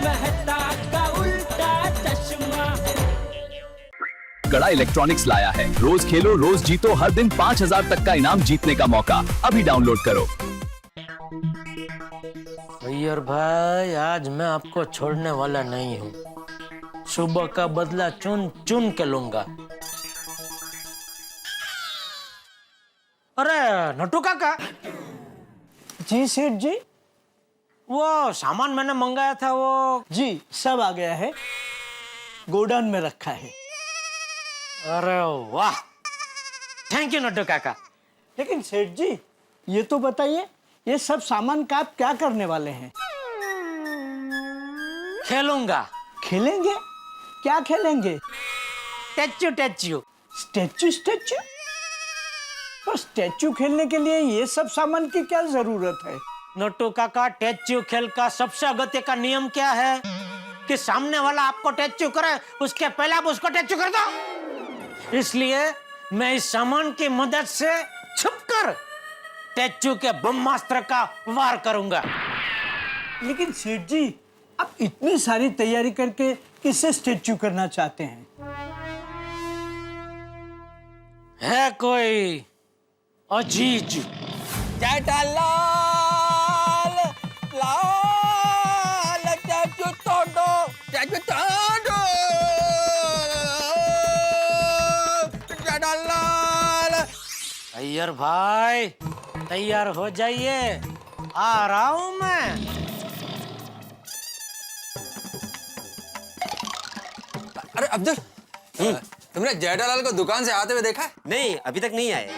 मेहता का उल्टा चश्मा। गड़ा इलेक्ट्रॉनिक्स लाया है, रोज खेलो रोज जीतो, हर दिन 5,000 तक का इनाम जीतने का मौका। अभी डाउनलोड करो। अय्यर भाई, आज मैं आपको छोड़ने वाला नहीं हूँ। सुबह का बदला चुन चुन के लूंगा। अरे नटू काका। जी सेठ जी। वो सामान मैंने मंगाया था वो। जी सब आ गया है, गोडाउन में रखा है। अरे वाह, थैंक यू नटू काका। लेकिन सेठ जी ये तो बताइए, ये सब सामान का आप क्या करने वाले हैं? खेलूंगा। खेलेंगे? क्या खेलेंगे? टैचू टैचू। Statue statue? तो स्टैचू खेलने के लिए ये सब सामान की क्या जरूरत है? नोटू काका, टैचू खेल का सबसे अगत्य का नियम क्या है कि सामने वाला आपको टैचू करे उसके पहले आप उसको टैचू कर दो। इसलिए मैं इस सामान की मदद से छुपकर टैचू के ब्रह्मास्त्र का वार करूंगा। लेकिन सेठ जी, आप इतनी सारी तैयारी करके किससे स्टैचू करना चाहते हैं? है कोई अजीज। जेठालाल लाल टैचू तोड़ो, टैचू तोड़ो। जेठालाल। अय्यर भाई, तैयार हो जाइए, आ रहा हूं मैं। अरे अब्दुल, तुमने जेठालाल को दुकान से आते हुए देखा है? नहीं, अभी तक नहीं आए।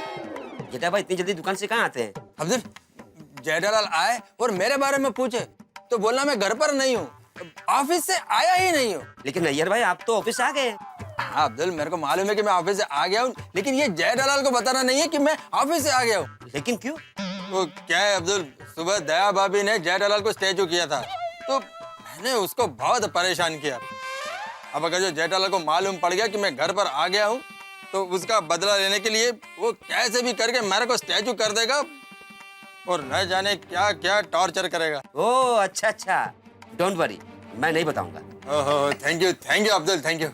जेठा भाई इतनी जल्दी दुकान से कहाँ आते हैं? अब्दुल, जेठालाल आए और मेरे बारे में पूछे तो बोलना मैं घर पर नहीं हूँ, ऑफिस से आया ही नहीं हूँ। लेकिन अय्यर भाई, आप तो ऑफिस से आ गए। हाँ अब्दुल, मेरे को मालूम है कि मैं ऑफिस से आ गया हूँ, लेकिन ये जेठालाल को बताना नहीं है कि मैं ऑफिस से आ गया हूँ। लेकिन क्यों? वो क्या है अब्दुल, सुबह दया भाभी ने जेठालाल को स्टैचू किया था, तो मैंने उसको बहुत परेशान किया। अब अगर जो जेठालाल को मालूम पड़ गया कि मैं घर पर आ गया हूँ, तो उसका बदला लेने के लिए वो कैसे भी करके मेरे को स्टैचू कर देगा और न जाने क्या क्या टॉर्चर करेगा। ओह अच्छा अच्छा, डोंट वरी, मैं नहीं बताऊंगा। ओहो, thank you Abdul, thank you.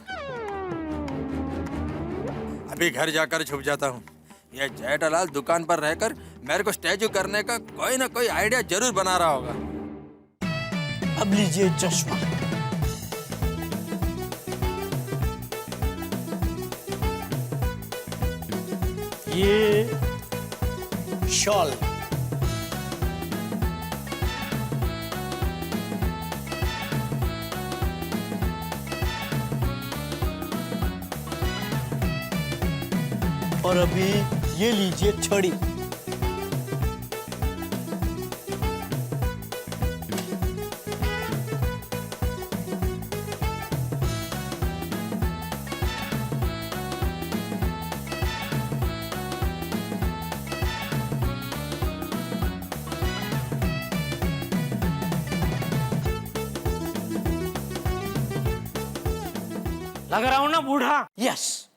अभी घर जाकर छुप जाता हूँ। ये जेठालाल दुकान पर रहकर मेरे को स्टैचू करने का कोई ना कोई आइडिया जरूर बना रहा होगा। अब लीजिए चश्मा। ये शॉल। और अभी ये लीजिए छड़ी। लग रहा हूं ना बूढ़ा? Yes,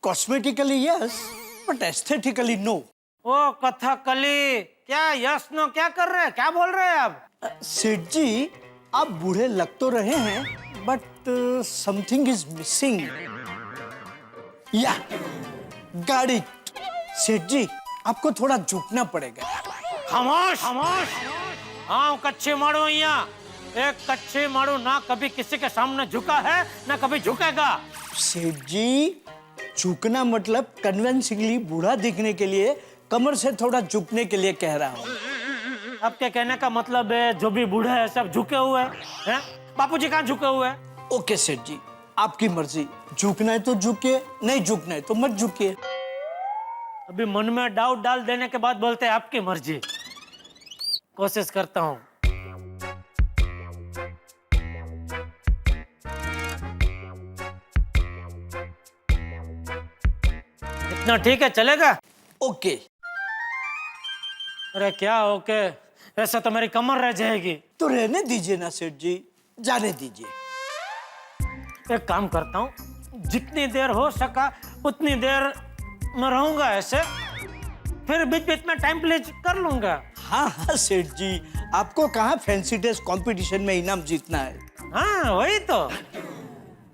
cosmetically yes, but aesthetically no. Oh Kathakali, क्या यस नो क्या कर रहे हैं, क्या बोल रहे हैं आप? सेठ जी, आप बूढ़े लग तो रहे हैं, बट समथिंग इज मिसिंग। या गॉट इट। सेठ जी, आपको थोड़ा झुकना पड़ेगा। खामोश खामोश। हाँ, कच्चे मारो यहाँ। एक कच्चे मारो ना कभी किसी के सामने झुका है ना कभी झुकेगा। सेठ जी, झुकना मतलब कन्वेंसिंगली बूढ़ा दिखने के लिए कमर से थोड़ा झुकने के लिए कह रहा हूँ। आपके कहने का मतलब है जो भी बूढ़े हैं सब झुके हुए हैं? बापूजी कहाँ झुके हुए हैं? ओके सेठ जी, आपकी मर्जी। झुकना है तो झुकिए, नहीं झुकना है तो मत झुकिए। अभी मन में डाउट डाल देने के बाद बोलते हैं आपकी मर्जी। कोशिश करता हूँ। इतना ठीक है, चलेगा? ओके। अरे क्या ओके, ऐसा तो मेरी कमर रह जाएगी। तो रहने दीजिए ना सेठ जी, जाने दीजिए। एक काम करता हूँ, जितनी देर हो सका उतनी देर मैं रहूंगा ऐसे, फिर बीच बीच में टाइम प्लीज कर लूंगा। हाँ हाँ सेठ जी, आपको कहाँ फैंसी ड्रेस कंपटीशन में इनाम जीतना है। हाँ वही तो।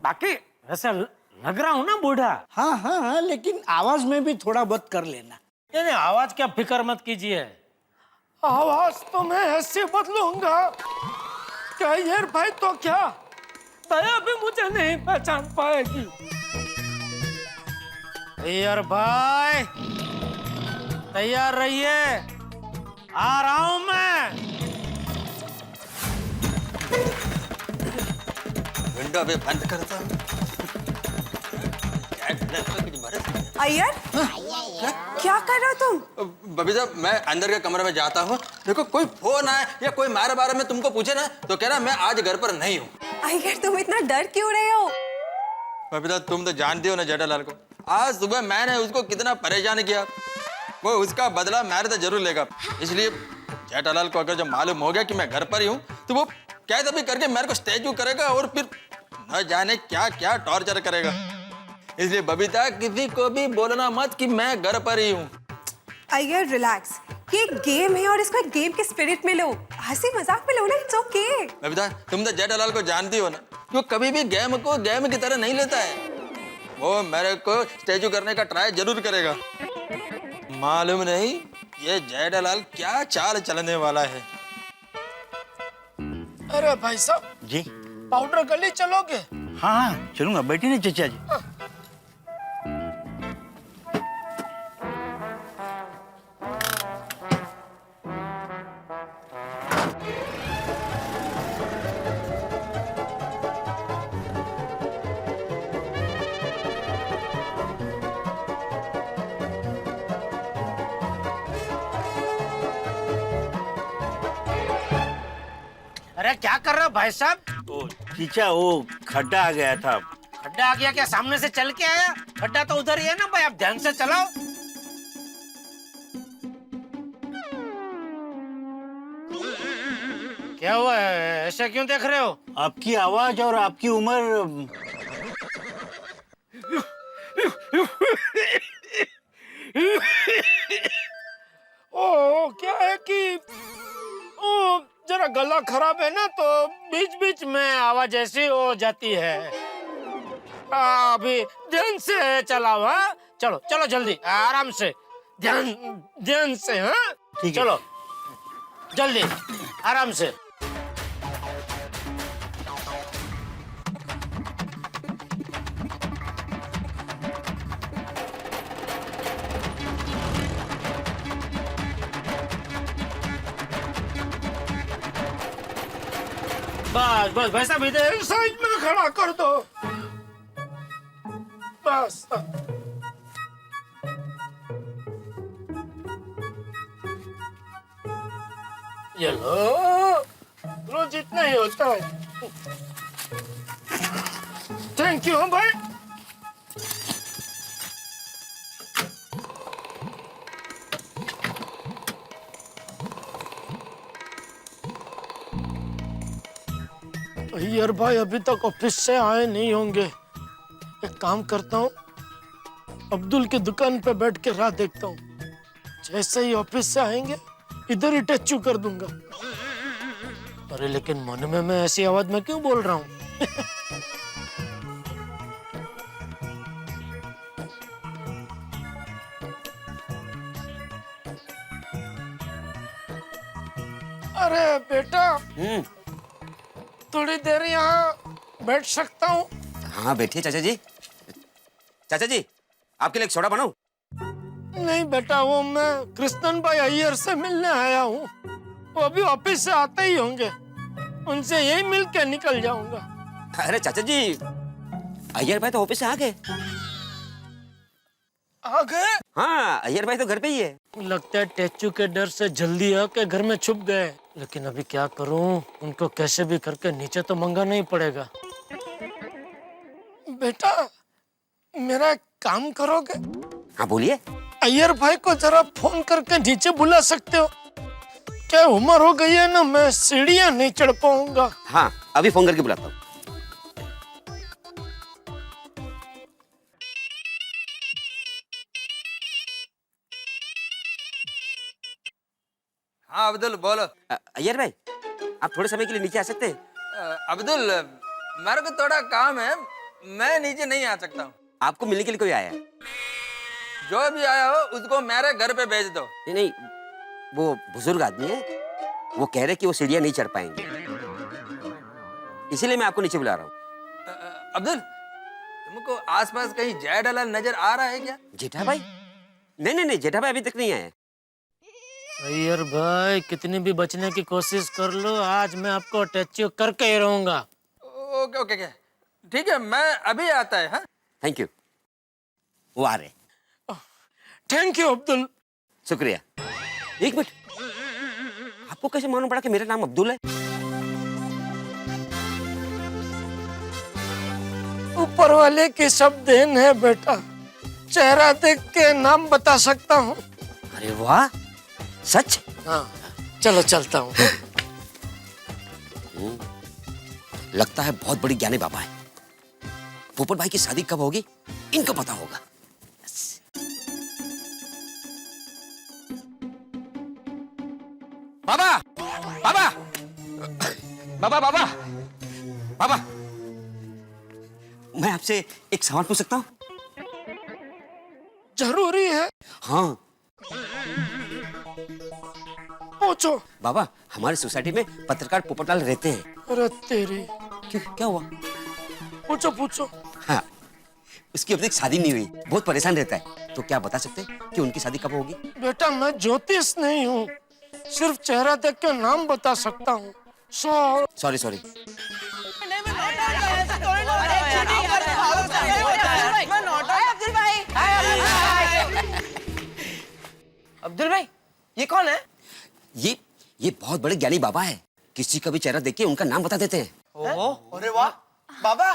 बाकी वैसे लग रहा हूँ ना बूढ़ा। हाँ हाँ हाँ, लेकिन आवाज में भी थोड़ा बहुत कर लेना। नहीं आवाज क्या फिक्र मत कीजिए, आवाज तो मैं ऐसे बदलूंगा क्या यार भाई, तो क्या दया भी मुझे नहीं पहचान पाएगी। यार भाई तैयार रहिए, आ रहा हूं मैं। विंडो भी बंद करता हूँ। अय्यर क्या कर रहे हो तुम? बबीता, मैं अंदर के कमरे में जाता हूँ। देखो कोई फोन आए या कोई हमारे बारे में तुमको पूछे ना तो कहना मैं आज घर पर नहीं हूँ। अय्यर तुम इतना डर क्यों रहे हो? बबीता तुम तो जानती हो ना जेठालाल को, आज सुबह मैंने उसको कितना परेशान किया, वो उसका बदला मेरे तो जरूर लेगा। इसलिए जेठालाल को अगर जब मालूम हो गया कि मैं घर पर ही हूँ तो वो कैसे भी करके मेरे को स्टैचू करेगा और फिर न जाने क्या क्या टॉर्चर करेगा। इसलिए बबीता किसी को भी बोलना मत कि मैं घर पर ही हूँ। अय्यर रिलैक्स, ये एक गेम है और इसको एक गेम के स्पिरिट में लो, हंसी मजाक में लो ना, इट्स ओके। बबीता तुम तो जेठालाल को जानती हो ना, वो कभी भी गेम को गेम की तरह नहीं लेता है। वो मेरे को स्टैचू करने का ट्राई जरूर करेगा। मालूम नहीं ये जेठालाल क्या चाल चलने वाला है। अरे भाई साहब जी पाउडर गली चलोगे? हाँ हाँ चलूंगा, बैठिए ना चचा जी। अरे क्या कर रहे हो भाई साहब? ओ चीचा वो खड्डा आ गया था। खड्डा आ गया क्या? सामने से चल के आया? खड्डा तो उधर ही है ना भाई, आप ध्यान से चलाओ। क्या हुआ है? ऐसे क्यों देख रहे हो? आपकी आवाज और आपकी उम्र। ओ क्या है कि ओ जरा गला खराब है ना, तो बीच बीच में आवाज ऐसी हो जाती है। अभी ध्यान से चलाओ। हाँ चलो चलो जल्दी, आराम से, ध्यान ध्यान से। हाँ ठीक है। चलो जल्दी आराम से। बस बस भाई साहब इधर साइड में खड़ा कर दो बस। ये लो, रोज इतना ही होता है। थैंक यू भाई। यार भाई अभी तक ऑफिस से आए नहीं होंगे। एक काम करता हूँ, अब्दुल की दुकान पे बैठ के राह देखता हूँ। जैसे ही ऑफिस से आएंगे इधर ही टच्चू कर दूंगा। अरे लेकिन मन में मैं ऐसी आवाज में क्यों बोल रहा हूँ? अरे बेटा थोड़ी देर यहाँ बैठ सकता हूँ? हाँ बैठिए चाचा जी। चाचा जी आपके लिए एक सोडा बनाऊं? नहीं बेटा, वो मैं कृष्णन भाई अय्यर से मिलने आया हूँ। वो अभी ऑफिस से आते ही होंगे, उनसे यही मिल के निकल जाऊंगा। अरे चाचा जी अय्यर भाई तो ऑफिस से आ गए। आ गए? हाँ अय्यर भाई तो घर पे ही है। लगता है टेचू के डर से जल्दी आके घर में छुप गए। लेकिन अभी क्या करूं, उनको कैसे भी करके नीचे तो मंगाना ही पड़ेगा। बेटा मेरा एक काम करोगे? हाँ बोलिए। अय्यर भाई को जरा फोन करके नीचे बुला सकते हो क्या? उम्र हो गई है ना, मैं सीढ़ियां नहीं चढ़ पाऊंगा। हाँ अभी फोन करके बुलाता हूँ। हाँ अब्दुल बोलो। अय्यर भाई आप थोड़े समय के लिए नीचे आ सकते हैं? अब्दुल, मेरे को थोड़ा काम है, मैं नीचे नहीं आ सकता हूँ। आपको मिलने के लिए कोई आया है? जो भी आया हो उसको मेरे घर पे भेज दो। नहीं नहीं, वो बुजुर्ग आदमी है, वो कह रहे कि वो सीढ़ियाँ नहीं चढ़ पाएंगे, इसीलिए मैं आपको नीचे बुला रहा हूँ। अब्दुल, तुमको आसपास कहीं जेठालाल नजर आ रहा है क्या? जेठा भाई? नहीं नहीं नहीं, जेठा भाई अभी तक नहीं आए। अय्यर भाई, कितनी भी बचने की कोशिश कर लो, आज मैं आपको टैचू करके ही रहूंगा। ओके ओके ओके, ठीक है, मैं अभी आता है। हाँ, थैंक यू। वो आ रहे। Thank you Abdul. शुक्रिया। एक मिनट, आपको कैसे मालूम पड़ा कि मेरा नाम अब्दुल है? ऊपर वाले की सब देन है बेटा, चेहरा देख के नाम बता सकता हूँ। अरे वाह, सच? हाँ, चलो चलता हूँ। लगता है बहुत बड़ी ज्ञानी बाबा है। पोपट भाई की शादी कब होगी इनको पता होगा। बाबा बाबा बाबा बाबा बाबा, मैं आपसे एक सवाल पूछ सकता हूँ? जरूरी है, हाँ। पूछो। बाबा, हमारी सोसाइटी में पत्रकार पोपटलाल रहते हैं। अरे तेरी, क्यों, क्या हुआ? पूछो पूछो। हाँ, उसकी अभी तक शादी नहीं हुई, बहुत परेशान रहता है, तो क्या बता सकते हैं कि उनकी शादी कब होगी? बेटा, मैं ज्योतिष नहीं हूँ, सिर्फ चेहरा देख के नाम बता सकता हूँ। Sorry sorry. अब्दुल भाई, ये कौन है? ये बहुत बड़े ज्ञानी बाबा है, किसी का भी चेहरा देख के उनका नाम बता देते हैं। ओहो, अरे वाह, बाबा,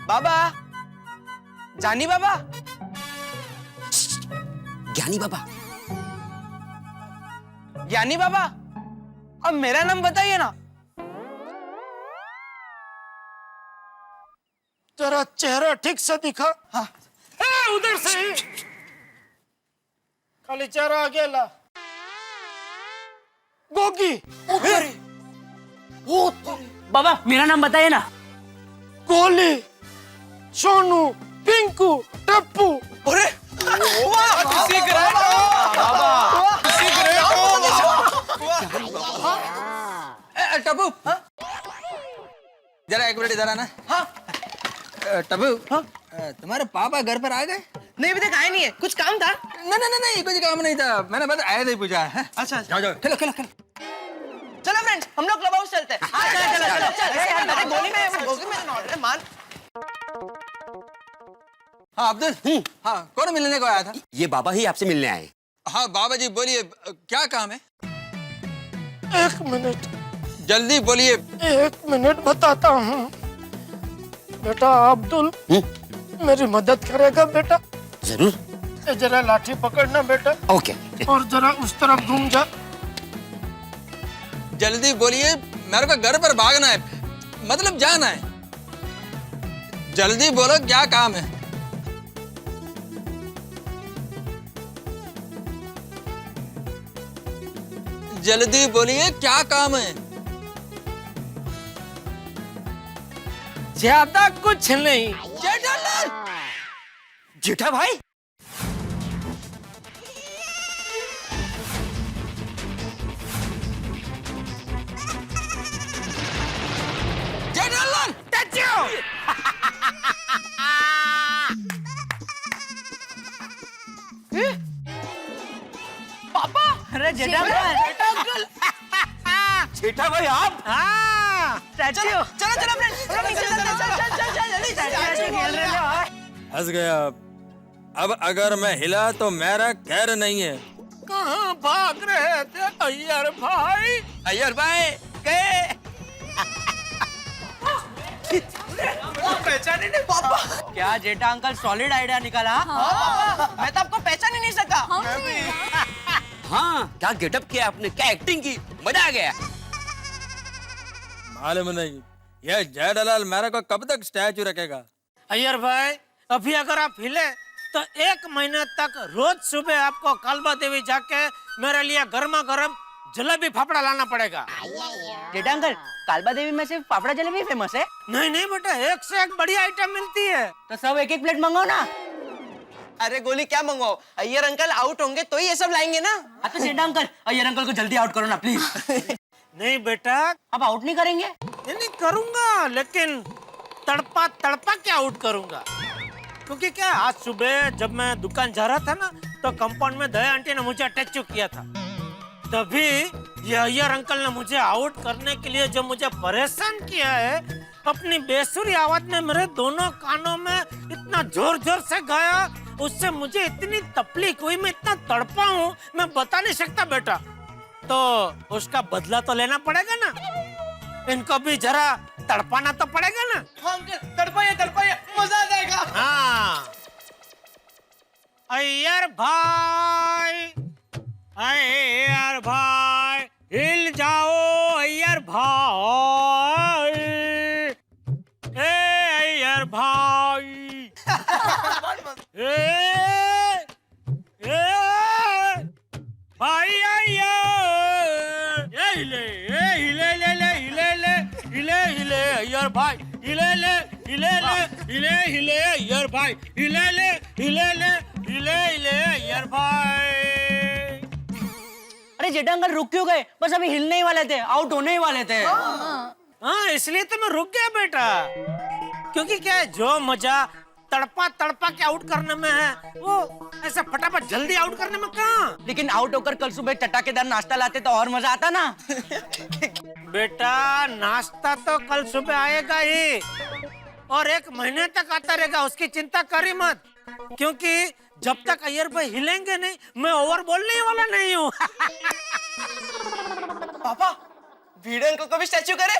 बाबा, जानी बाबा, ज्ञानी बाबा। ज्ञानी बाबा, अब मेरा नाम बताइए ना। तेरा चेहरा ठीक से दिखा। हाँ। उधर से ही, खाली चेहरा आगे ला। गोगी। बाबा, मेरा नाम बताइए ना। गोली, सोनू, पिंकू, टप्पू। अरे टप्पू, जरा एक मिनट इधर आना। हाँ, टप्पू, तुम्हारे पापा घर पर आ गए? नहीं, अभी तक आए नहीं है, कुछ काम था। नहीं, कुछ काम नहीं था, मैंने बस आए थे पूछा है। अच्छा, जाओ जाओ, खेलो खेलो खेलो। चलो फ्रेंड्स, हम लोग क्लब हाउस चलते हैं। चलो, गोली में अरे मान। हाँ अब्दुल, हाँ, कौन मिलने को आया था? ये बाबा ही आपसे मिलने आए। हाँ बाबा जी, बोलिए, क्या काम है? एक मिनट, जल्दी बोलिए। एक मिनट बताता हूँ। बेटा अब्दुल, मेरी मदद करेगा बेटा? जरूर। ये जरा लाठी पकड़ना बेटा। ओके। और जरा उस तरफ घूम जा। जल्दी बोलिए, मेरे को घर पर भागना है, मतलब जाना है। जल्दी बोलो, क्या काम है? जल्दी बोलिए, क्या काम है? ज्यादा कुछ नहीं। जेठालाल! जेठा भाई, जेठालाल! पापा, अरे जेठालाल, जेठा भाई आप? हाँ, चलो चलो फ्रेंड्स, जल्दी खेल रहे हो। हंस गया। अब अगर मैं हिला तो मेरा खैर नहीं है। कहाँ भाग रहे थे अय्यर भाई? अय्यर भाई गए। पहचान ही नहीं पापा। क्या जेठा अंकल सॉलिड आइडिया निकाला? हाँ, मैं तो आपको पहचान ही नहीं सका। हाँ, क्या गेटअप किया आपने, क्या एक्टिंग की, मजा आ गया। मालूम नहीं, यह जेठालाल मेरे को कब तक स्टैचू रखेगा? अय्यर भाई, अभी अगर आप हिले तो 1 महीने तक रोज सुबह आपको कालबा देवी जाके मेरे लिए गर्मा गर्म जलेबी फाफड़ा लाना पड़ेगा। जेठा अंकल, कालबा देवी में सिर्फ फाफड़ा जलेबी फेमस है। नहीं नहीं बेटा, एक से एक बढ़िया आइटम मिलती है। तो सब एक एक प्लेट मंगाओ ना। अरे गोली क्या मंगाओ, अय्यर अंकल आउट होंगे तो ही ये सब लाएंगे ना। तो जेठा अंकल, अय्यर अंकल को जल्दी आउट करो ना प्लीज। नहीं बेटा, अब आउट नहीं करेंगे? नहीं करूंगा, लेकिन तड़पा तड़पा के आउट करूंगा। क्योंकि क्या, आज सुबह जब मैं दुकान जा रहा था ना, तो कंपाउंड में दया आंटी ने मुझे अटैच किया था। तभी ये अय्यर अंकल ने मुझे आउट करने के लिए जो मुझे परेशान किया है, अपनी बेसुरी आवाज में मेरे दोनों कानों में इतना जोर जोर से गाया, उससे मुझे इतनी तकलीफ हुई, मैं इतना तड़पा हूँ, मैं बता नहीं सकता बेटा। तो उसका बदला तो लेना पड़ेगा ना, इनको भी जरा तड़पाना तो पड़ेगा ना। हाँ अंकल, तड़पाइए, मजा आ जाएगा। हाँ, अय्यर भाई, अय्यर भाई, हिल जाओ अय्यर भाई, ए अय्यर भाई, भाई अय्यर, हिले अय्यर भाई, हिले अय्यर भाई, हिले अय्यर भाई। अरे जेठा अंकल रुक क्यों गए? बस अभी हिलने ही वाले थे, आउट होने ही वाले थे। हाँ, इसलिए तो मैं रुक गया बेटा, क्योंकि क्या है, जो मजा तड़पा तड़पा के आउट करने में है, वो ऐसा फटाफट जल्दी आउट करने में कहाँ। लेकिन आउट होकर कल सुबह चटाकेदार नाश्ता लाते तो और मजा आता ना। बेटा, नाश्ता तो कल सुबह आएगा ही, और 1 महीने तक आता रहेगा, उसकी चिंता करी मत। क्योंकि जब तक अय्यर भाई हिलेंगे नहीं, मैं ओवर बोलने ही वाला नहीं हूँ। पापा, भिड़े अंकल को भी स्टैच्यू करे?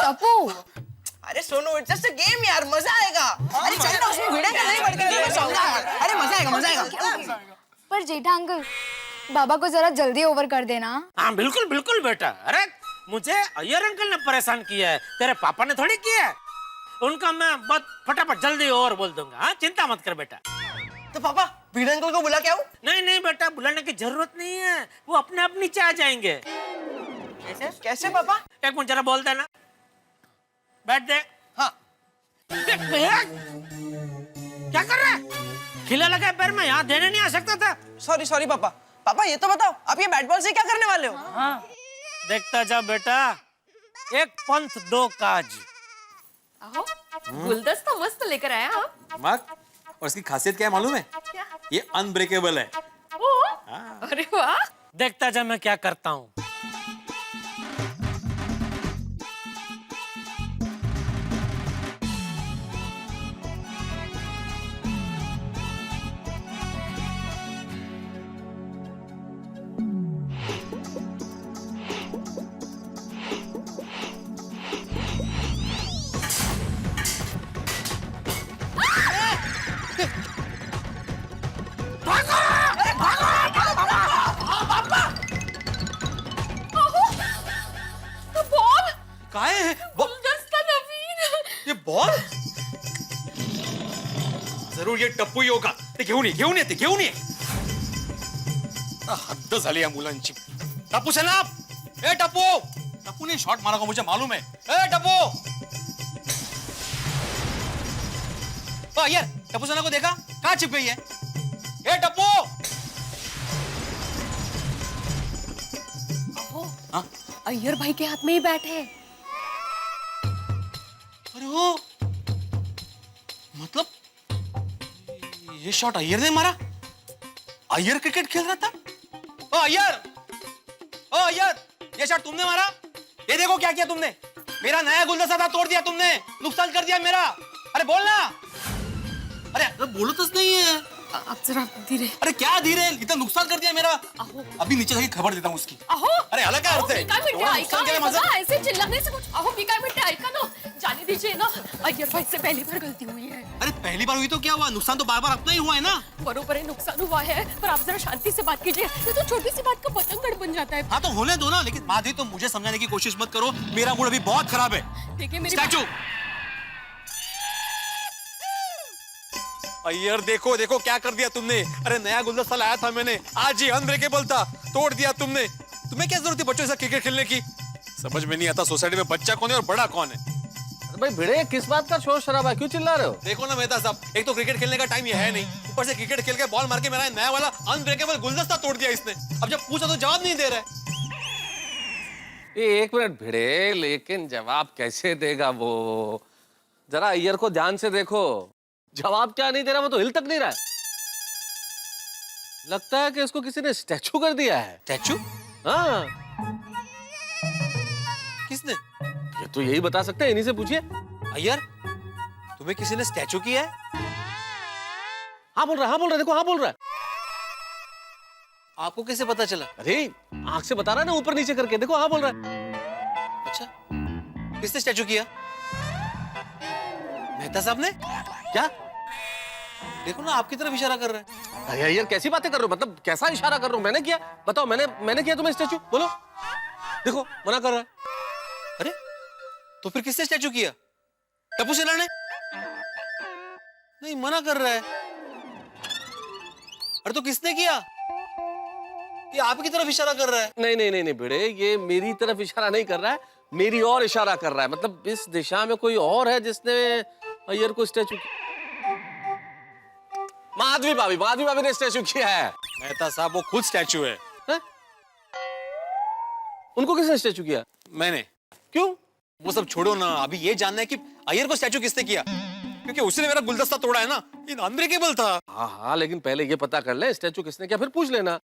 अपू, अरे Sonu, it's just a game यार, मजा आएगा। अरे चल ना, उसमें भिड़े अंकल नहीं बढ़ के। अरे मजा आएगा। पर जेठा अंकल, बाबा को जरा जल्दी ओवर कर देना। हाँ बिल्कुल बिल्कुल बेटा। अरे मुझे अय्यर अंकल ने परेशान किया है, तेरे पापा ने थोड़ी किया है। उनका मैं बहुत फटाफट जल्दी ओवर बोल दूंगा। हाँ, चिंता मत कर बेटा। तो पापा, भिड़े अंकल को बुला के आऊं? नहीं नहीं बेटा, बुलाने की जरूरत नहीं है, वो अपने आप नीचे आ जाएंगे। कैसे पापा? एक मिनट जरा बोल देना, बैठ दे। हाँ। देख, क्या कर रहा है? खिला लगा पैर में, यहाँ देने नहीं आ सकता था। सॉरी पापा। पापा ये तो बताओ, आप ये बैट बॉल से क्या करने वाले हो? हाँ, देखता जा बेटा, 1 पंथ 2 काज। आहो, गुलदस्ता मस्त लेकर आया आप। मग, और इसकी खासियत क्या है मालूम है? क्या? ये अनब्रेकेबल है। अरे वाह, देखता जा मैं क्या करता हूँ। काय है? गुलदस्ता नवीन। ये बॉल? जरूर ये टप्पू ही होगा. ते घेऊन ये. हद्द झाली या मुलांची. टप्पू चल ना. ए टप्पू. टप्पू ने शॉट मारा को मुझे मालूम है. ए टप्पू. ओ यार, टप्पू सना को देखा? कहाँ छिप गई है? ए टप्पू. हाँ? अय्यर भाई के हाथ में ही बैट है। अरे वो मतलब ये शॉट अय्यर ने मारा? अय्यर क्रिकेट खेल रहा था? ओ अय्यर, ये शॉट तुमने मारा? ये देखो क्या किया तुमने. मेरा नया गुलदस्ता था, तोड़ दिया तुमने. नुकसान कर दिया मेरा. अरे बोलना. अरे बोलतच नहीं है. आप जरा धीरे. अरे क्या धीरे? इतना नुकसान कर दिया मेरा. अभी नीचे जाके खबर देता हूँ उसकी. अरे अलग क्या अर्थ है? नुकसान केलं माझं. ऐसे चिल्लाने से कुछ. अहो मी काय म्हणते ऐका ना. जाने दीजिए ना. अय्यर भाई से पहली बार गलती हुई है. अरे पहली बार हुई तो क्या हुआ? नुकसान तो बार बार अपना ही हुआ है ना. बरोबर है, नुकसान हुआ है, पर आप जरा शांति से बात कीजिए. ये तो छोटी सी बात का पतंगड़ बन जाता है. हाँ तो होने दो ना. लेकिन माधवी तो मुझे समझाने की कोशिश मत करो. मेरा मूड अभी बहुत खराब है. देखिए मेरी स्टैचू. अय्यर देखो देखो क्या कर दिया तुमने। अरे नया गुलदस्ता लाया था मैंने, आज ही अनब्रेकेबल था, तोड़ दिया तुमने। तुम्हें क्या जरूरत थी बच्चों से क्रिकेट खेलने की? समझ में नहीं आता सोसाइटी में बच्चा कौन है और बड़ा कौन है। अरे भाई भिड़े, किस बात का शोर शराबा, क्यों चिल्ला रहे हो? देखो ना मेहता साहब, एक तो क्रिकेट खेलने का टाइम ये है नहीं, ऊपर से क्रिकेट खेल के बॉल मार के मेरा नया वाला अनब्रेकेबल गुलदस्ता तोड़ दिया इसने। अब जब पूछा तो जवाब नहीं दे रहा। एक मिनट भिड़े, लेकिन जवाब कैसे देगा वो? जरा अय्यर को ध्यान से देखो, जवाब क्या नहीं दे रहा, वो तो हिल तक नहीं रहा है। लगता है कि इसको किसी ने स्टैचू कर दिया है। स्टैचू? हाँ, किसने? ये तो यही बता सकते हैं, इन्हीं से पूछिए। अय्यर, तुम्हें किसी ने स्टैचू किया है? हाँ बोल रहा है, हाँ बोल रहा है, देखो हाँ बोल रहा है। आपको कैसे पता चला? अरे आंख से बता रहा है ना, ऊपर नीचे करके देखो, हाँ बोल रहा है। अच्छा, किसने स्टैचू किया? मेहता साहब ने? क्या? देखो ना, आपकी तरफ इशारा कर रहा है। अरे अय्यर कैसी बातें कर रहे हो, मतलब कैसा इशारा कर रहा हूँ? मैंने किया? बताओ, मैंने किया तुम्हें स्टैचू? बोलो। देखो मना कर रहा है। अरे तो फिर किसने स्टैचू किया? टप्पू सेना ने? नहीं, मना कर रहा है। अरे तो किसने किया? ये आपकी तरफ इशारा कर रहा है। नहीं भिड़े, ये मेरी तरफ इशारा नहीं कर रहा है, मेरी और इशारा कर रहा है। मतलब इस दिशा में कोई और है जिसने अय्यर को स्टैचू माधवी भाभी ने स्टैचू किया है। मेहता साहब, वो खुद स्टैचू है। उनको किसने स्टैचू किया? मैंने। क्यों? वो सब छोड़ो ना, अभी ये जानना है कि अय्यर को स्टैचू किसने किया, क्योंकि उसने मेरा गुलदस्ता तोड़ा है ना, ये अनब्रेकेबल था। हाँ, लेकिन पहले ये पता कर ले स्टैचू किसने किया, फिर पूछ लेना।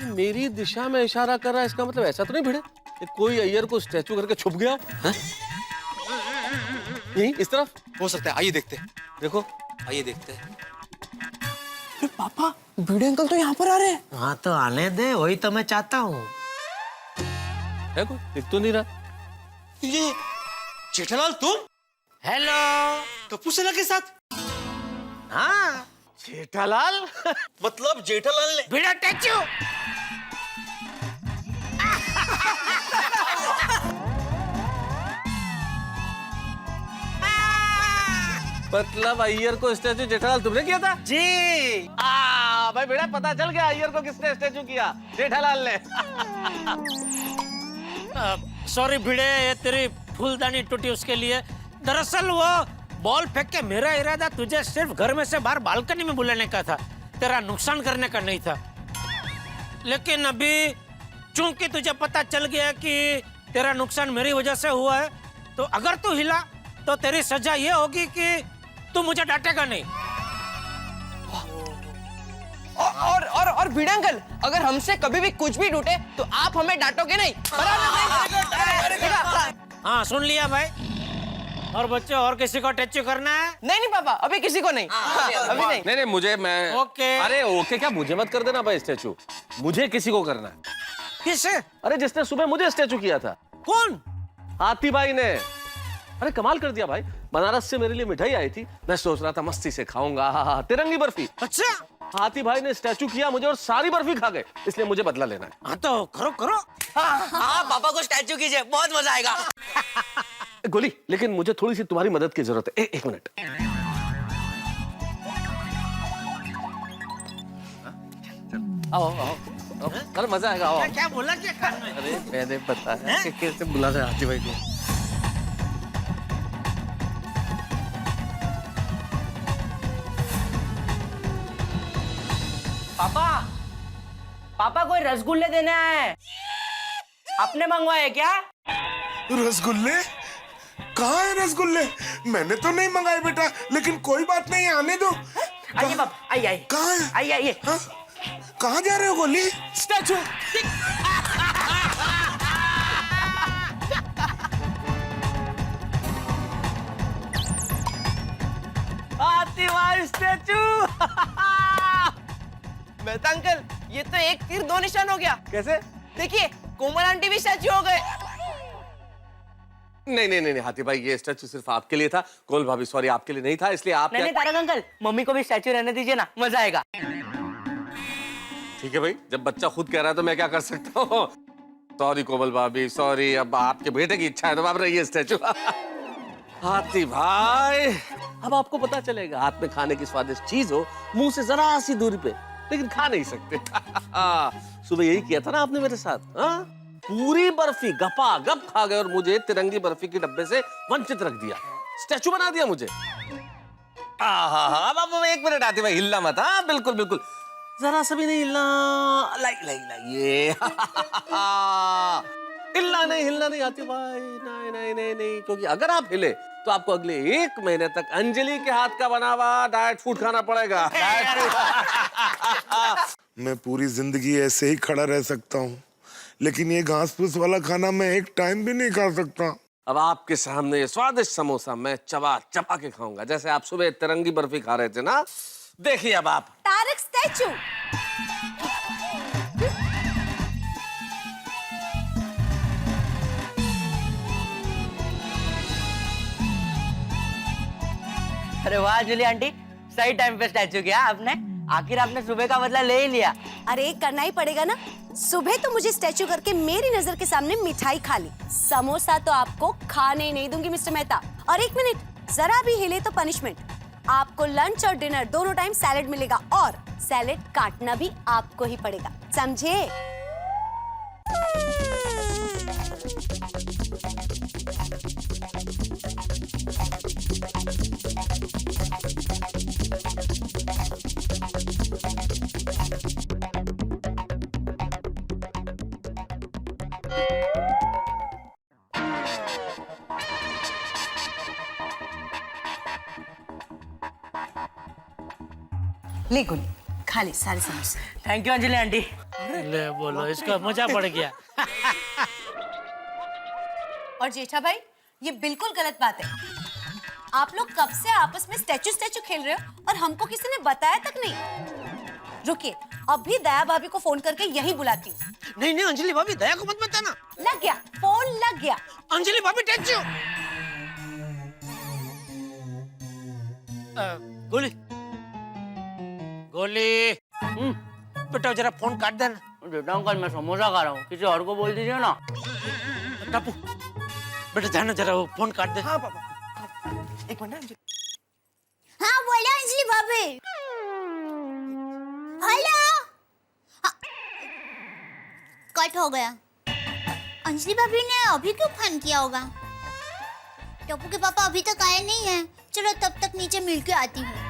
मेरी दिशा में इशारा कर रहा है, इसका मतलब ऐसा तो नहीं भिड़े कि कोई अय्यर को स्टैचू करके छुप गया? यही इस तरफ हो सकता है। आइए देखते हैं। देखो, आइए देखते हैं। पापा, भिड़े अंकल तो यहाँ पर आ रहे हैं। हाँ तो आने दे, वही तो मैं चाहता हूँ। है कोई? दिख तो नहीं रहा। ये जेठालाल तुम? हेलो। टप्पू सेना के साथ? हाँ, जेठालाल? मतलब जेठालाल ने? भिड़ा स्टैचू। मतलब अय्यर को स्टैचू जेठालाल तुमने किया था? जी। भाई बेटा, पता चल गया अय्यर को किसने स्टैचू किया। जेठालाल ने। सॉरी भिड़े, ये तेरी फूलदानी टूटी उसके लिए। दरअसल वो बॉल फेंक के मेरा इरादा तुझे सिर्फ घर में से बाहर बालकनी में बुलाने का था, तेरा नुकसान करने का नहीं था। लेकिन अभी चूंकि तुझे पता चल गया कि तेरा नुकसान मेरी वजह से हुआ है, तो अगर तू हिला तो तेरी सजा ये होगी कि तू मुझे डांटेगा नहीं। और भिड़े अंकल, अगर हमसे कभी भी कुछ भी टूटे तो आप हमें डांटोगे नहीं, बराबर? हाँ, सुन लिया भाई। और बच्चों, और किसी को टच करना है? नहीं पापा, अभी किसी को नहीं। अभी नहीं। नहीं मुझे, मैं ओके। अरे ओके क्या, मुझे मत कर देना भाई स्टैचू, मुझे किसी को करना है। किसे? अरे जिसने सुबह मुझे स्टैचू किया था। कौन? हाथी भाई ने। अरे कमाल कर दिया भाई, बनारस से मेरे लिए मिठाई आई थी, मैं सोच रहा था मस्ती से खाऊंगा तिरंगी बर्फी। अच्छा। हाथी भाई ने स्टैचू किया मुझे और सारी बर्फी खा गए, इसलिए मुझे बदला लेना है। हाँ तो करो। हाँ, पापा को स्टैचू कीजिए, बहुत मजा आएगा। गोली, लेकिन मुझे थोड़ी सी तुम्हारी मदद की जरूरत है। एक मिनट। आओ। अरे मजा आएगा, आओ। क्या बोला क्या कान में? अरे मैंने बताया कि कैसे बुला रहे हाथी भाई को। पापा कोई रसगुल्ले देने आए हैं, आपने मंगवाए क्या? रसगुल्ले? कहाँ है रसगुल्ले? मैंने तो नहीं मंगाए बेटा, लेकिन कोई बात नहीं, आने दो। आइए पापा, आइए। कहाँ है? आइए। हाँ? कहाँ जा रहे हो गोली? स्टैचू। हाथी भाई स्टैचू। मेहता अंकल, ये तो एक तीर दो निशान हो गया। कैसे? देखिए, कोमल आंटी भी स्टैचू हो गए। नहीं हाथी भाई, ये स्टैचू सिर्फ आपके लिए था। कोल भाभी सॉरी, आपके लिए नहीं था, इसलिए आप नहीं तारक अंकल, मम्मी को भी स्टैचू रहने दीजिए ना, मजा आएगा। ठीक है भाई, जब बच्चा खुद कह रहा है तो मैं क्या कर सकता हूँ। सॉरी कोमल भाभी, सॉरी। अब आपके बेटे की इच्छा है तो आप रहिए स्टैचू। हाथी भाई, अब आपको पता चलेगा, हाथ में खाने की स्वादिष्ट चीज हो, मुंह से जरा सी दूरी पे, लेकिन खा नहीं सकते। सुबह यही किया था ना आपने मेरे साथ, हाँ? पूरी बर्फी गपा गप खा गए और मुझे तिरंगी बर्फी के डब्बे से वंचित रख दिया, स्टैचू बना दिया मुझे। अब एक मिनट हाथी भाई, हिलना मत। हाँ बिल्कुल बिल्कुल, जरा सा भी नहीं हिलना। ये हिलना नहीं हाथी भाई, नहीं नहीं नहीं नहीं, क्योंकि अगर आप हिले तो आपको अगले 1 महीने तक अंजलि के हाथ का बना हुआ डाइट फूड खाना पड़ेगा। मैं पूरी जिंदगी ऐसे ही खड़ा रह सकता हूँ, लेकिन ये घास फूस वाला खाना मैं एक टाइम भी नहीं खा सकता। अब आपके सामने ये स्वादिष्ट समोसा मैं चबा चबा के खाऊंगा, जैसे आप सुबह तिरंगी बर्फी खा रहे थे ना। देखिए अब आप। तारक स्टैचू। अरे वाह अंजलि आंटी, सही टाइम पे स्टैचू किया आपने। आखिर आपने सुबह का बदला ले ही लिया। अरे करना ही पड़ेगा ना, सुबह तो मुझे स्टैचू करके मेरी नजर के सामने मिठाई खा ली, समोसा तो आपको खाने ही नहीं दूंगी मिस्टर मेहता। और 1 मिनट, जरा भी हिले तो पनिशमेंट। आपको लंच और डिनर दोनों टाइम सैलेड मिलेगा, और सैलेड काटना भी आपको ही पड़ेगा, समझे? ले गोली, खा ले सारे समोसे। Thank you Anjali aunty. ले बोलो, इसका मजा पड़ गया। और जेठा भाई, ये बिल्कुल गलत बात है। आप लोग कब से आपस में स्टैचू स्टैचू खेल रहे हो और हमको किसी ने बताया तक नहीं। रुकिए, अभी दया भाभी को फोन करके यही बुलाती हूँ। नहीं नहीं अंजलि भाभी, दया को मत बताना। लग गया, फोन लग गया। अंजलि भाभी स्टैचू। गोली गोली, बेटा जरा फोन काट देना। बेटा अंकल, मैं समोसा खा रहा हूँ, किसी और को बोल दीजिए ना। टापू, बेटा जाना, जरा वो फोन काट दे। हाँ पापा, एक मिनट अंजलि। हाँ बोलो अंजलि भाभी। हेलो। कट हो गया। अंजलि भाभी ने अभी क्यों फोन किया होगा? टप्पू के पापा अभी तक आए नहीं हैं। चलो तब तक नीचे मिल के आती हूँ।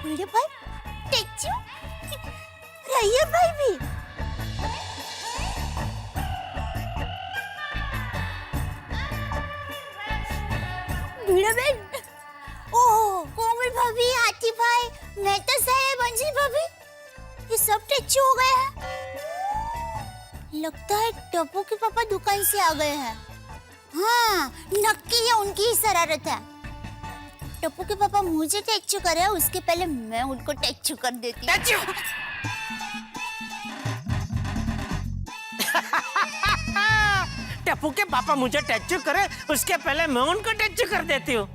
बड़े भाई, टेक्चू, रहिए भाई भी। वीडियो बेन, ओह कोमल भाभी, हाथी भाई, मेहता साहब, अंजलि भाभी, ये सब टेक्चू हो गए हैं। लगता है टप्पू के पापा दुकान से आ गए हैं। हाँ, नक्की है, उनकी ही शरारत है। टप्पू के पापा मुझे टेक्चू करे, उसके पहले मैं उनको टेक्चू कर देती हूँ। टप्पू के पापा मुझे टैचू करे, उसके पहले मैं उनको टैचू कर देती हूँ।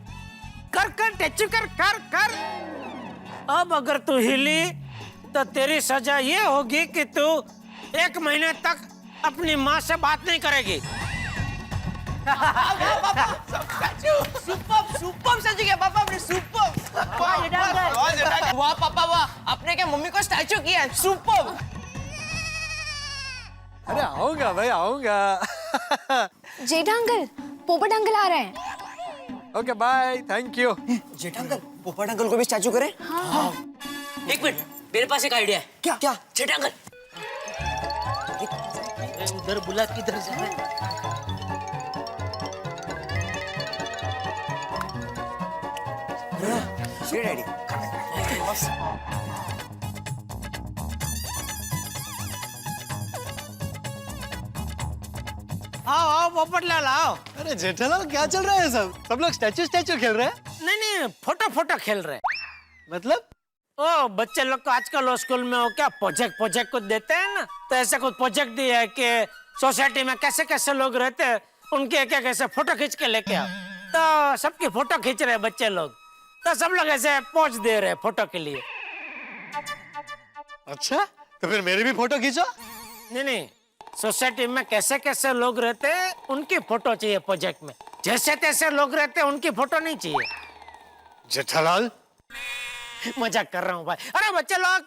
कर कर टैचू कर कर कर। अब अगर तू हिली तो तेरी सजा ये होगी कि तू 1 महीने तक अपनी माँ से बात नहीं करेगी। सुपर सच गया पापा, आपने सुपर। वाह पापा वाह, आपने क्या मम्मी को स्टैचू किया है, सुपर। अरे आऊंगा भाई, आऊंगा। जेठा अंकल, पोपट अंकल आ रहे हैं। Okay bye, thank you. Jetha uncle, Popat uncle को भी स्टैचू करें? हाँ। 1 मिनट, मेरे पास एक आइडिया है। क्या क्या? जेठा अंकल, उधर बुला, किधर जा रहे हैं? आओ आओ पोपटलाल आओ। अरे जेठालाल, क्या चल रहा है? सब लोग स्टैचू स्टैचू खेल रहे हैं। नहीं नहीं, फोटो फोटो खेल रहे। मतलब? ओ बच्चे लोग को आजकल स्कूल में वो क्या प्रोजेक्ट कुछ देते हैं ना, तो ऐसा कुछ प्रोजेक्ट दिया है कि सोसाइटी में कैसे कैसे लोग रहते हैं, उनके क्या कैसे फोटो खींच के लेके आओ। तो सबकी फोटो खींच रहे बच्चे लोग, तो सब लोग ऐसे पोज दे रहे फोटो के लिए। अच्छा, तो फिर मेरी भी फोटो खींचो। नहीं नहीं, सोसाइटी में कैसे कैसे लोग रहते हैं उनकी फोटो चाहिए प्रोजेक्ट में। जैसे तैसे लोग रहते हैं उनकी फोटो नहीं चाहिए। जेठालाल, मजाक कर रहा हूँ भाई। अरे बच्चे लोग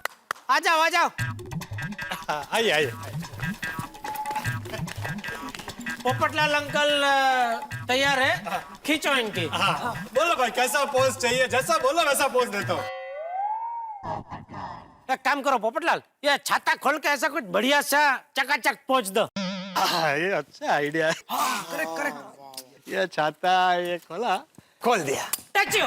आ जाओ आ जाओ। आइए आइए। पोपटलाल अंकल तैयार है, खींचो इनकी। हाँ, बोलो भाई कैसा पोज चाहिए, जैसा बोलो वैसा पोज देता हूँ। एक काम करो पोपटलाल, ये छाता खोल के ऐसा कुछ बढ़िया सा चकाचक पोज दो। ये अच्छा आइडिया है। Correct correct. ये छाता ये खोला, खोल दिया। Touch you.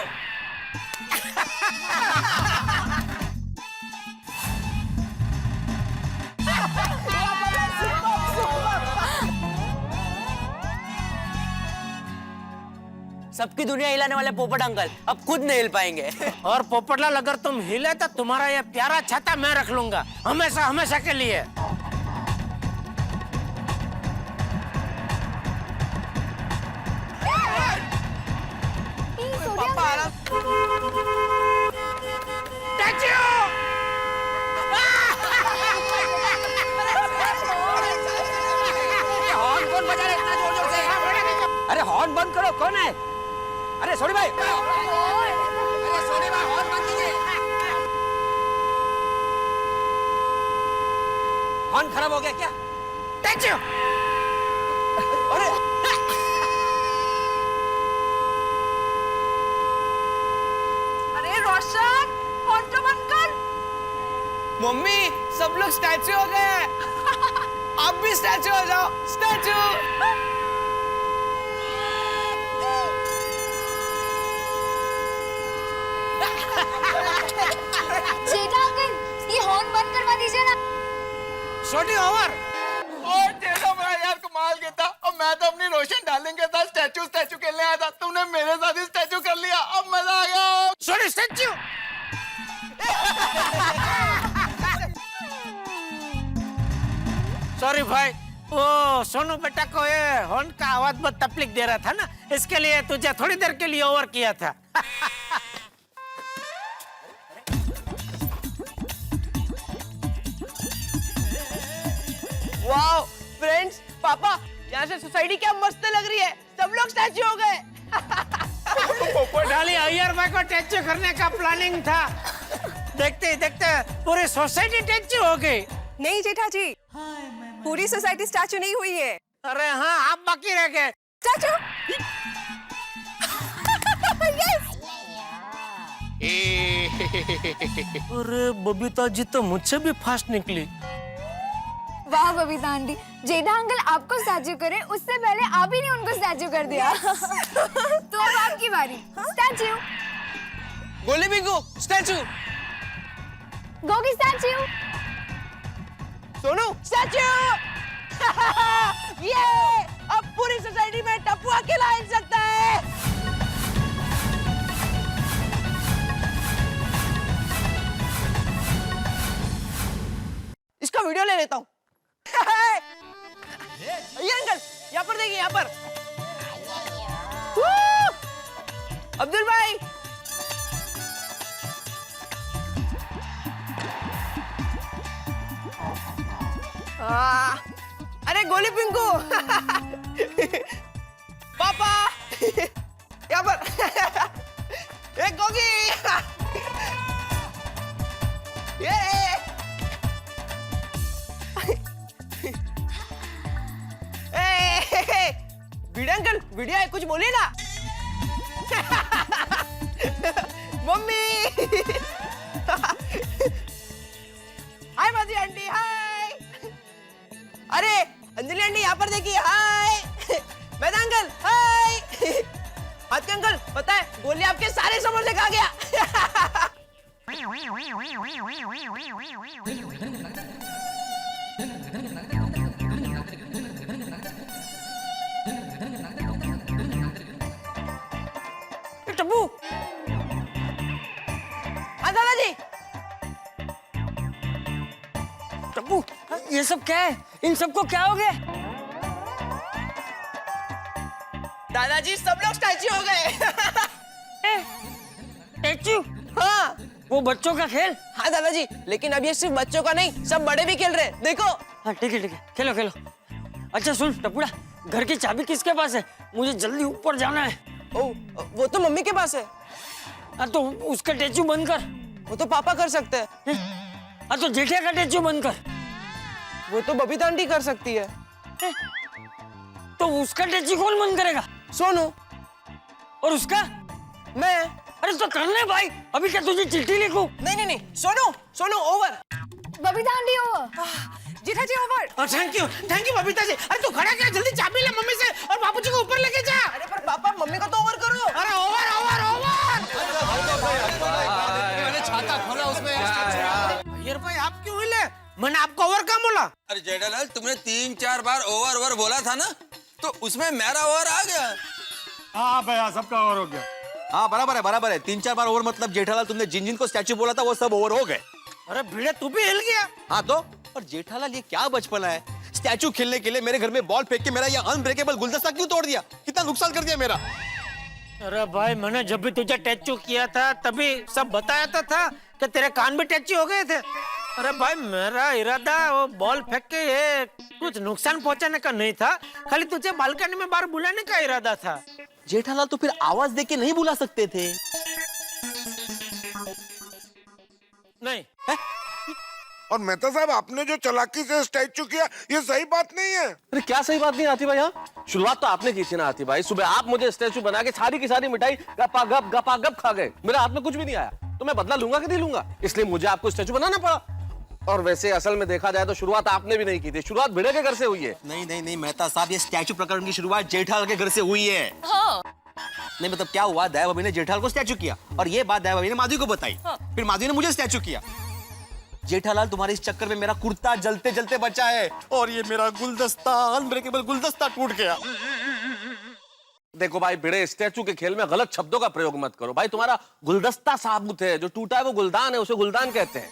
सबकी दुनिया हिलाने वाले पोपट अंकल अब खुद नहीं हिल पाएंगे। और पोपटलाल अगर तुम हिले तो तुम्हारा ये प्यारा छाता मैं रख लूंगा हमेशा हमेशा के लिए। Touch you! हॉर्न कौन बजा रहा है इतना जोर जोर से? अरे हॉर्न बंद करो, कौन है? अरे सोनी भाई, अरे सोनी भाई हॉर्न बंद कीजिए। हॉर्न खराब हो गया क्या? Touch you! अरे अरे रोशन, फोन तो बंद कर। मम्मी सब लोग स्टैचू हो गए हैं। आप भी स्टैचू हो जाओ, स्टैचू। जेठा अंकल, ये हॉर्न बंद करवा दीजिए ना। छोटी ओवर। और जेठा बड़ा यार कमाल के था। अब मैं तो अपनी रोशन डार्लिंग के साथ स्टैचू खेलने आया था, तुमने मेरे साथ ही स्टैचू कर लिया। अब मजा आ गया। Sorry statue. सॉरी भाई, वो सोनू बेटा को ये हॉर्न का आवाज बहुत तकलीफ दे रहा था ना, इसके लिए तुझे थोड़ी देर के लिए ओवर किया था। वाओ फ्रेंड्स, पापा यहाँ से सोसाइटी क्या मस्त लग रही है। सब लोग स्टैचू हो गए। पोपटलाल अय्यर भाई को स्टैचू करने का प्लानिंग था, देखते ही देखते पूरी सोसाइटी स्टैचू हो गई। नहीं जेठा जी, पूरी सोसाइटी स्टैचू नहीं हुई है। अरे हाँ, आप बाकी रह गए। स्टैचू। अरे बबीता जी तो मुझसे भी फास्ट निकली। वाह बबीता आंटी, जेठा अंकल आपको स्टैचू करे उससे पहले आप ही ने उनको स्टैचू कर दिया। तो अब आपकी बारी। स्टैचू। गोली Bingo statue. Gogi statue. Sonu statue. ये अब पूरी सोसाइटी में टप्पू अकेला हिल सकता है। इसका वीडियो ले लेता हूँ। ये अंकल यहाँ पर देखिए, यहाँ पर। अब्दुल भाई, अरे गोली पिंकू। पापा यहाँ पर। एक गोगी। ये वीडियो अंकल, वीडियो है, कुछ बोलिए ना। मम्मी। हाय माजी आंटी, हाय। अरे अंजलि आंटी यहाँ पर देखिए, हाय। मेहता अंकल, हाय। हाथ के अंकल, पता है गोली आपके सारे समोसे खा गया। टप्पू। हाँ दादाजी। टप्पू, ये सब क्या है? इन सबको क्या हो गया? दादाजी सब लोग स्टैचू हो गए। स्टैचू? हाँ, वो बच्चों का खेल? हाँ दादाजी, लेकिन अब ये सिर्फ बच्चों का नहीं, सब बड़े भी खेल रहे हैं। देखो। हाँ ठीक है, खेलो खेलो। अच्छा सुन टपुड़ा, घर की चाबी किसके पास है? मुझे जल्दी ऊपर जाना है। ओ, वो तो मम्मी के पास है। हाँ तो उसका टैचू बंद कर। वो तो पापा कर सकते हैं। हाँ तो जेठिया का टैचू बंद कर। वो तो बबीता आंटी कर सकती है। तो उसका टैचू कौन बंद करेगा? सोनू। और उसका? मैं। अरे तो करने भाई, अभी क्या तुझे चिट्ठी लिखूं? नहीं, Sonu over. Babita aunty over. Jetha ji over. Thank you Babita ji. अरे तू खड़ा क्या, जल्दी चाबी ले मम्मी से और बाबूजी को ऊपर लेके जा। अरे पर पापा मम्मी को तो ओवर करो। अरे ओवर। मैंने छाता खोला उसमें अय्यर भाई आप क्यों हिले? मैंने आपको ओवर कहाँ बोला? अरे जेठालाल, तुमने 3-4 बार ओवर बोला था ना, तो उसमें मेरा ओवर आ गया। हाँ भैया, सबका ओवर हो गया। हाँ बराबर है। 3-4 बार ओवर मतलब जेठालाल तुमने जिन को स्टैचू बोला था वो सब ओवर हो गए। अरे भिड़े तू भी हिल गया। हाँ तो और जेठालाल ये क्या बचपना है? स्टैचू खेलने के लिए मेरे घर में बॉल फेंक के मेरा ये अनब्रेकेबल गुलदस्ता क्यों तोड़ दिया? कितना नुकसान कर दिया मेरा। अरे भाई मैंने जब भी तुझे टैचू किया था तभी सब बताया तो था कि तेरे कान भी टैचू हो गए थे। अरे भाई मेरा इरादा वो बॉल फेंक के ये कुछ नुकसान पहुंचाने का नहीं था, खाली तुझे बालकनी में बाहर बुलाने का इरादा था। जेठालाल तो फिर आवाज दे के नहीं बुला सकते थे? नहीं है? और मेहता साहब, आपने जो चालाकी से स्टैचू किया, ये सही बात नहीं है। अरे क्या सही बात नहीं आती भाई? हाँ शुरुआत तो आपने की थी ना आती भाई। सुबह आप मुझे स्टैचू बना के सारी की सारी मिठाई गपा गप खा गए। मेरे हाथ में कुछ भी नहीं आया, तो मैं बदला लूंगा कि नहीं लूंगा? इसलिए मुझे आपको स्टैचू बनाना पड़ा। और वैसे असल में देखा जाए तो शुरुआत आपने भी नहीं की थी, शुरुआत भिड़े के घर से हुई है। नहीं मेहता साहब, ये स्टैचू प्रकरण की शुरुआत जेठालाल के घर से हुई है। हाँ। नहीं मतलब क्या हुआ, दया भाभी ने जेठालाल को स्टैचू किया और ये बात दया भाभी ने माधवी को बताई। फिर माधवी ने मुझे स्टैचू किया। जेठालाल तुम्हारे इस चक्कर में मेरा कुर्ता जलते जलते बचा है और ये मेरा गुलदस्ता, अनब्रेकेबल गुलदस्ता टूट गया। देखो भाई भिड़े, स्टैचू के खेल में गलत शब्दों का प्रयोग मत करो भाई। तुम्हारा गुलदस्ता साबुत है, जो टूटा है वो गुलदान है, उसे गुलदान कहते हैं।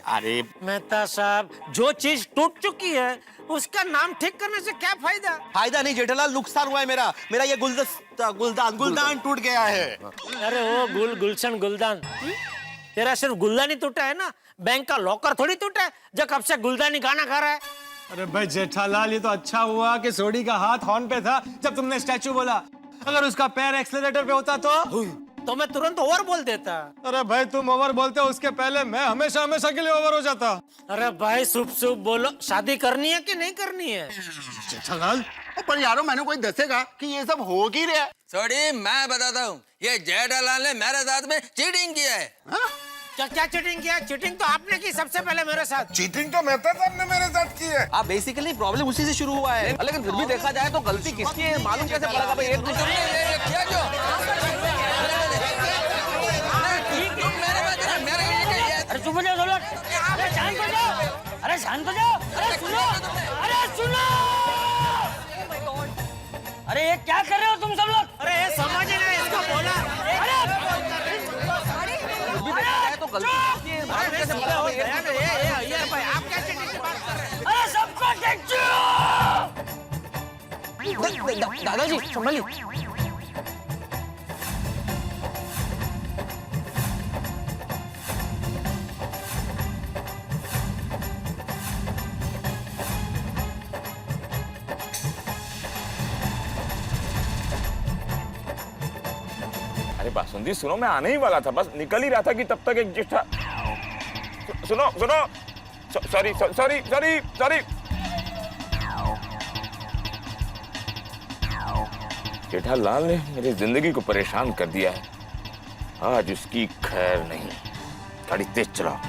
अरे मेहता साहब, जो चीज टूट चुकी है उसका नाम ठीक करने से क्या फायदा? फायदा नहीं जेठालाल, नुकसान हुआ है मेरा ये गुलदस्ता गुलदान टूट गया है। अरे वो गुलशन गुलदान, तेरा सिर्फ गुलदान ही टूटा है ना, बैंक का लॉकर थोड़ी टूटा है जो कब से गुलदानी गाना खा रहा है। अरे भाई जेठालाल, ये तो अच्छा हुआ कि सोडी का हाथ हॉर्न पे था जब तुमने स्टैचू बोला। अगर उसका पैर एक्सेलरेटर पे होता तो मैं तुरंत ओवर बोल देता। अरे भाई तुम ओवर बोलते, उसके पहले मैं हमेशा के लिए ओवर हो जाता। अरे भाई शुभ बोलो, शादी करनी है कि नहीं करनी है? जेठालाल, पर यारो मैंने कोई दसेगा कि ये सब हो ही रहा है। सॉरी, मैं बताता हूँ, ये जेठालाल ने मेरे साथ में चीटिंग किया है। क्या चीटिंग किया? चीटिंग तो आपने की सबसे पहले मेरे साथ। चीटिंग तो मेहता साहब ने मेरे साथ की है। आप बेसिकली प्रॉब्लम उसी से शुरू हुआ है। लेकिन फिर भी देखा जाए तो गलती किसकी है मालूम कैसे पड़ेगा भाई? एक अरे चुप हो जाओ सब लोग। अरे शांत हो जाओ। अरे शांत हो जाओ। अरे सुनो। अरे ये क्या कर रहे हो तुम सब लोग? अरे ये समझ ही नहीं इसको बोला। तो गलती किसकी है मालूम कैसे पड़ेगा? ये भाई आप क्या चीटिंग की बात कर रहे हैं? अरे सबको टैचू। दादाजी संभालिए। अरे बासुंदी सुनो, मैं आने ही वाला था, बस निकल ही रहा था कि तब तक एक जेठा सुनो सॉरी जेठालाल ने मेरी जिंदगी को परेशान कर दिया है। आज उसकी खैर नहीं। गाड़ी तेज चलाओ।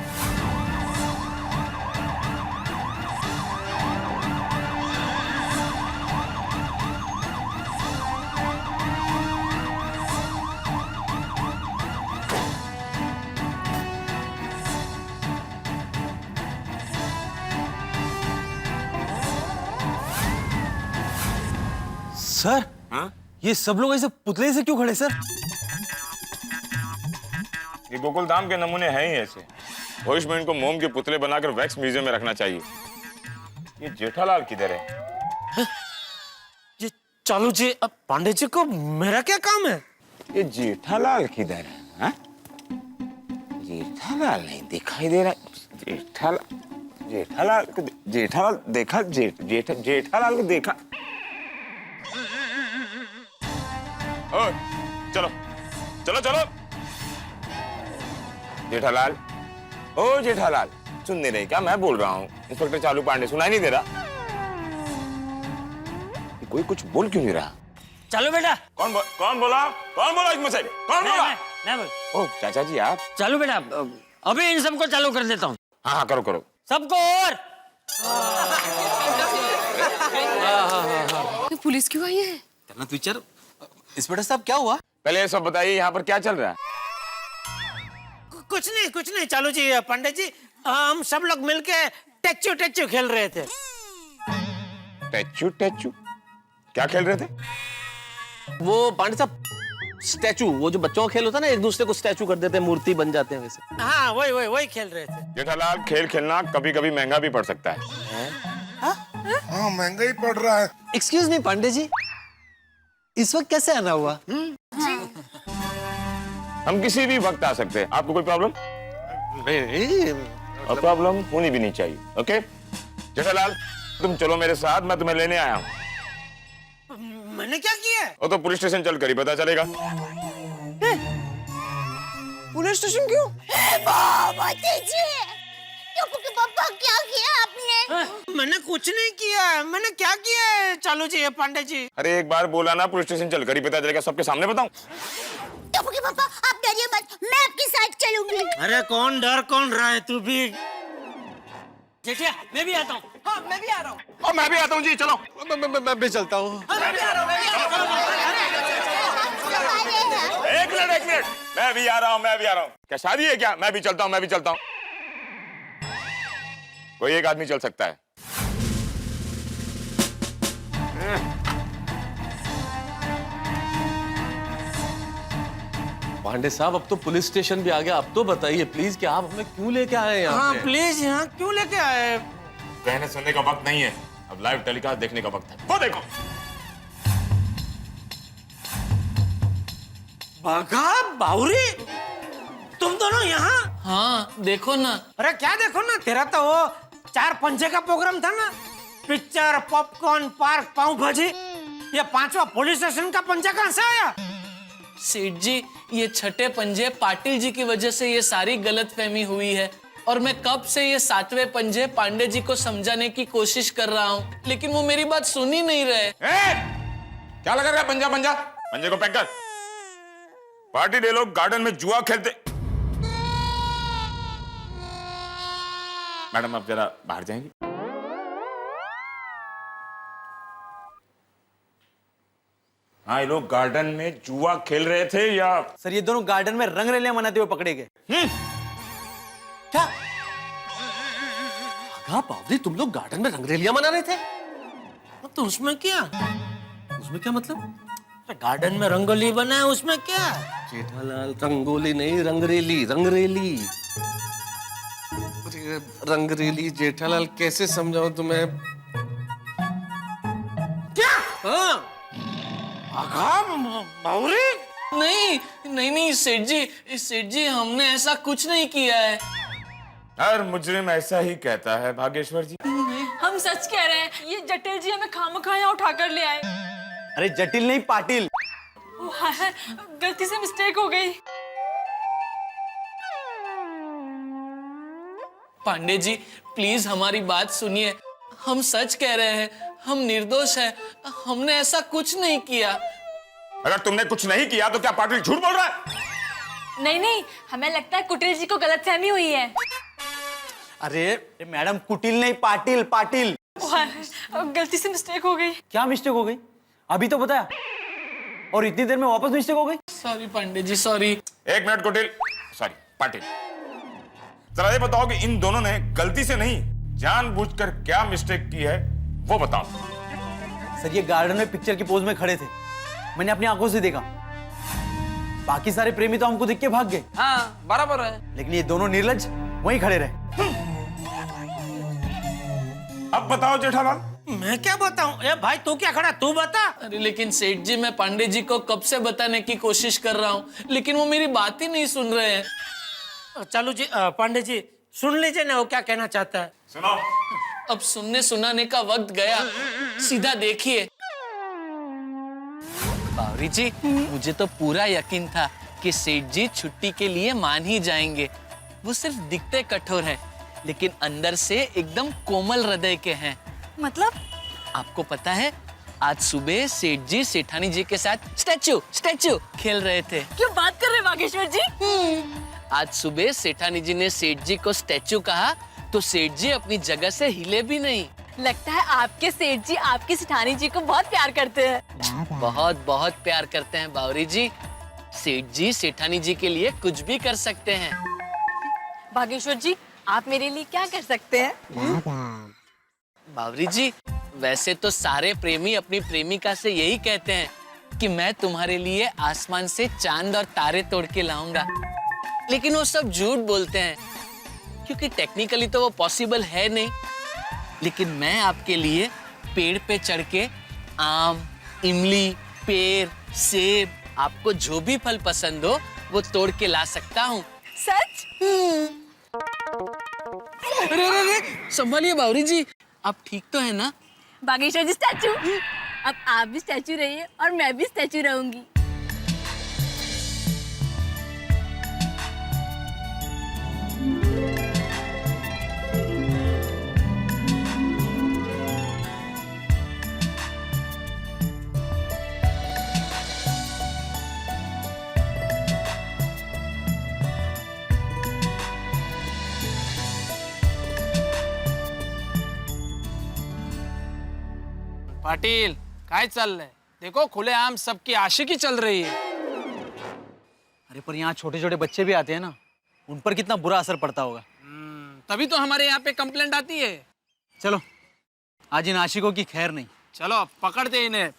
सर, हाँ? ये सब लोग ऐसे पुतले से क्यों खड़े सर? ये गोकुल धाम के नमूने हैं ही ऐसे। भविष्य में इनको मोम के पुतले बनाकर वैक्स म्यूजियम में रखना चाहिए। ये जेठालाल किधर है? ये चालू जी, अब पांडे जी को मेरा क्या काम है? ये जेठालाल किधर है? हाँ? जेठालाल नहीं दिखाई दे रहा। जेठालाल जेठालाल देखा जेठालाल को देखा। ओ, चलो चलो चलो जेठालाल, ओ जेठालाल, सुन नहीं रही क्या? मैं बोल रहा हूँ। इंस्पेक्टर चालू पांडे सुनाई नहीं दे रहा? कोई कुछ बोल क्यों नहीं रहा? चलो बेटा। कौन बोला इसमें से? कौन बोला? मैं बोल। ओ चाचा जी आप। चलो बेटा, अभी इन सबको चालू कर देता हूँ। हाँ करो। सबको और तो पुलिस क्यों आई है? चलना तू चल। इंस्पेक्टर साहब क्या हुआ? पहले ये सब बताइए, यहाँ पर क्या चल रहा है? कुछ नहीं चालू जी, पंडित जी, हम सब लोग मिलके टेच्चू खेल रहे थे। टेच्चू क्या खेल रहे थे? वो पांडे साहब स्टैचू, वो जो बच्चों का खेल होता है ना, एक दूसरे को स्टैचू कर देते हैं, मूर्ति बन जाते हैं वैसे। हाँ वही खेल रहे थे। जेठालाल, खेल खेलना कभी कभी महंगा भी पड़ सकता है। हाँ महंगा ही पड़ रहा है। एक्सक्यूज मी पांडे जी, इस वक्त कैसे आना हुआ? हम किसी भी वक्त आ सकते हैं। आपको कोई प्रॉब्लम? नहीं, और प्रॉब्लम होनी भी नहीं चाहिए। ओके जेठालाल, तुम चलो मेरे साथ, मैं तुम्हें लेने आया हूँ। मैंने क्या किया? वो तो पुलिस स्टेशन चल कर ही पता चलेगा। पुलिस स्टेशन क्यों? बाबा जी, पापा क्या किया आपने? मैंने कुछ नहीं किया। मैंने क्या किया है चालू जी, पांडे जी? अरे एक बार बोला ना, पुलिस स्टेशन चल कर ही पता चलेगा। सबके सामने बताऊं? पापा आप डरिए मत, मैं आपके साथ चलूंगी। अरे कौन रहा है? तू भी। जेठिया, मैं भी आता हूँ। हाँ मैं भी आ रहा हूँ। और मैं भी आता हूँ जी, चलो। मैं भी चलता हूँ। मैं भी आ रहा हूँ। एक मिनट, मैं भी आ रहा हूँ। क्या शादी है क्या? मैं भी चलता हूँ। कोई एक आदमी चल सकता है। पांडे साहब, अब तो पुलिस स्टेशन भी आ गया। अब तो बताइए प्लीज कि आप हमें क्यों लेके आए यहाँ हाँ पे? प्लीज, यहाँ क्यों लेके आए? कहने सुनने का वक्त नहीं है, अब लाइव टेलीकास्ट देखने का वक्त है। वो देखो। बाघा बावरी, तुम दोनों यहाँ? हाँ देखो ना। अरे क्या देखो ना, तेरा तो वो 4 पंजे का प्रोग्राम था ना, पिक्चर, पॉपकॉर्न, पार्क, पाव भाजी। ये 5वां पुलिस स्टेशन का पंजा कहाँ से आया? सेठ जी, ये छठे पंजे पाटिल जी की वजह से ये सारी गलतफहमी हुई है, और मैं कब से ये 7वें पंजे पांडे जी को समझाने की कोशिश कर रहा हूँ, लेकिन वो मेरी बात सुन ही नहीं रहे। क्या लगा रहा है? पंजे को पैक कर। पार्टी दे लोग गार्डन में जुआ खेलते। मैडम आप जरा बाहर जाएंगी? हाँ, ये लोग गार्डन में जुआ खेल रहे थे या? सर ये दोनों गार्डन में रंग रलियां मनाते हुए पकड़े गए। क्या? हाँ बावरी, तुम लोग गार्डन में रंगरेलियां मना रहे थे? तो उसमें क्या? उसमें क्या मतलब? गार्डन में रंगोली बना है, उसमें क्या? जेठालाल, रंगोली नहीं, रंगरेली। रंगरेली जेठालाल, कैसे समझाऊं तुम्हें? क्या? हाँ नहीं सेठ जी, हमने ऐसा कुछ नहीं किया है। हर मुजरिम ऐसा ही कहता है भागेश्वर जी। हम सच कह रहे हैं, ये जटिल जी हमें खामखा यहाँ उठा कर ले आए। अरे जटिल नहीं, पाटिल। ओ हाय, गलती से मिस्टेक हो गई। पांडे जी प्लीज हमारी बात सुनिए, हम सच कह रहे हैं, हम निर्दोष हैं, हमने ऐसा कुछ नहीं किया। अगर तुमने कुछ नहीं किया तो क्या पाटिल झूठ बोल रहा है? नहीं, हमें लगता है कुटिल जी को गलतफहमी हुई है। अरे मैडम, कुटिल नहीं, पाटिल। ओ हाय, गलती से मिस्टेक हो गई। क्या मिस्टेक हो गई? अभी तो बताया, और इतनी देर में वापस मिस्टेक हो गई। Sorry Pandey ji, sorry. एक मिनट कुटिल, सॉरी पाटिल, जरा ये बताओ कि इन दोनों ने गलती से नहीं जानबूझकर क्या मिस्टेक की है, वो बताओ। सर ये गार्डन में पिक्चर की पोज में खड़े थे, मैंने अपनी आंखों से देखा। बाकी सारे प्रेमी तो हमको देख के भाग गए। हाँ बराबर है, लेकिन ये दोनों निर्लज वहीं खड़े रहे। अब बताओ जेठालाल। मैं क्या बताऊं? ए भाई तू क्या खड़ा, तू बता। अरे लेकिन सेठ जी, मैं पांडे जी को कब से बताने की कोशिश कर रहा हूँ, लेकिन वो मेरी बात ही नहीं सुन रहे हैं। चलो जी, पांडे जी सुन लीजिए ना वो क्या कहना चाहता है। सुनो। अब सुनने सुनाने का वक्त गया, सीधा देखिए। बावरी जी, मुझे तो पूरा यकीन था कि सेठ जी छुट्टी के लिए मान ही जाएंगे। वो सिर्फ दिखते कठोर हैं, लेकिन अंदर से एकदम कोमल हृदय के हैं। मतलब? आपको पता है, आज सुबह सेठ जी सेठानी जी के साथ स्टैचू खेल रहे थे। क्यों बात कर रहे बागेश्वर जी? आज सुबह सेठानी जी ने सेठ जी को स्टैचू कहा तो सेठ जी अपनी जगह से हिले भी नहीं। लगता है आपके सेठ जी आपकी सेठानी जी को बहुत प्यार करते हैं। बहुत बहुत प्यार करते हैं बावरी जी। सेठ जी सेठानी जी के लिए कुछ भी कर सकते हैं। बागेश्वर जी, आप मेरे लिए क्या कर सकते हैं? बावरी जी, वैसे तो सारे प्रेमी अपनी प्रेमिका से यही कहते हैं कि मैं तुम्हारे लिए आसमान से चांद और तारे तोड़ के लाऊंगा, लेकिन वो सब झूठ बोलते हैं क्योंकि टेक्निकली तो वो पॉसिबल है नहीं। लेकिन मैं आपके लिए पेड़ पे चढ़ के आम, इमली, पेड़, सेब, आपको जो भी फल पसंद हो वो तोड़ के ला सकता हूँ। सच? अरे संभालिए बावरी जी, आप ठीक तो है ना? बागेश्वर जी स्टैचू, अब आप भी स्टैचू रहिए और मैं भी स्टैचू रहूंगी। पाटिल, काय चाललंय? देखो खुलेआम सबकी आशिकी चल रही है। अरे पर यहाँ छोटे छोटे बच्चे भी आते हैं ना, उन पर कितना बुरा असर पड़ता होगा। तभी तो हमारे यहाँ पे कंप्लेंट आती है। चलो, आज इन आशिकों की खैर नहीं। चलो पकड़ते इन्हें।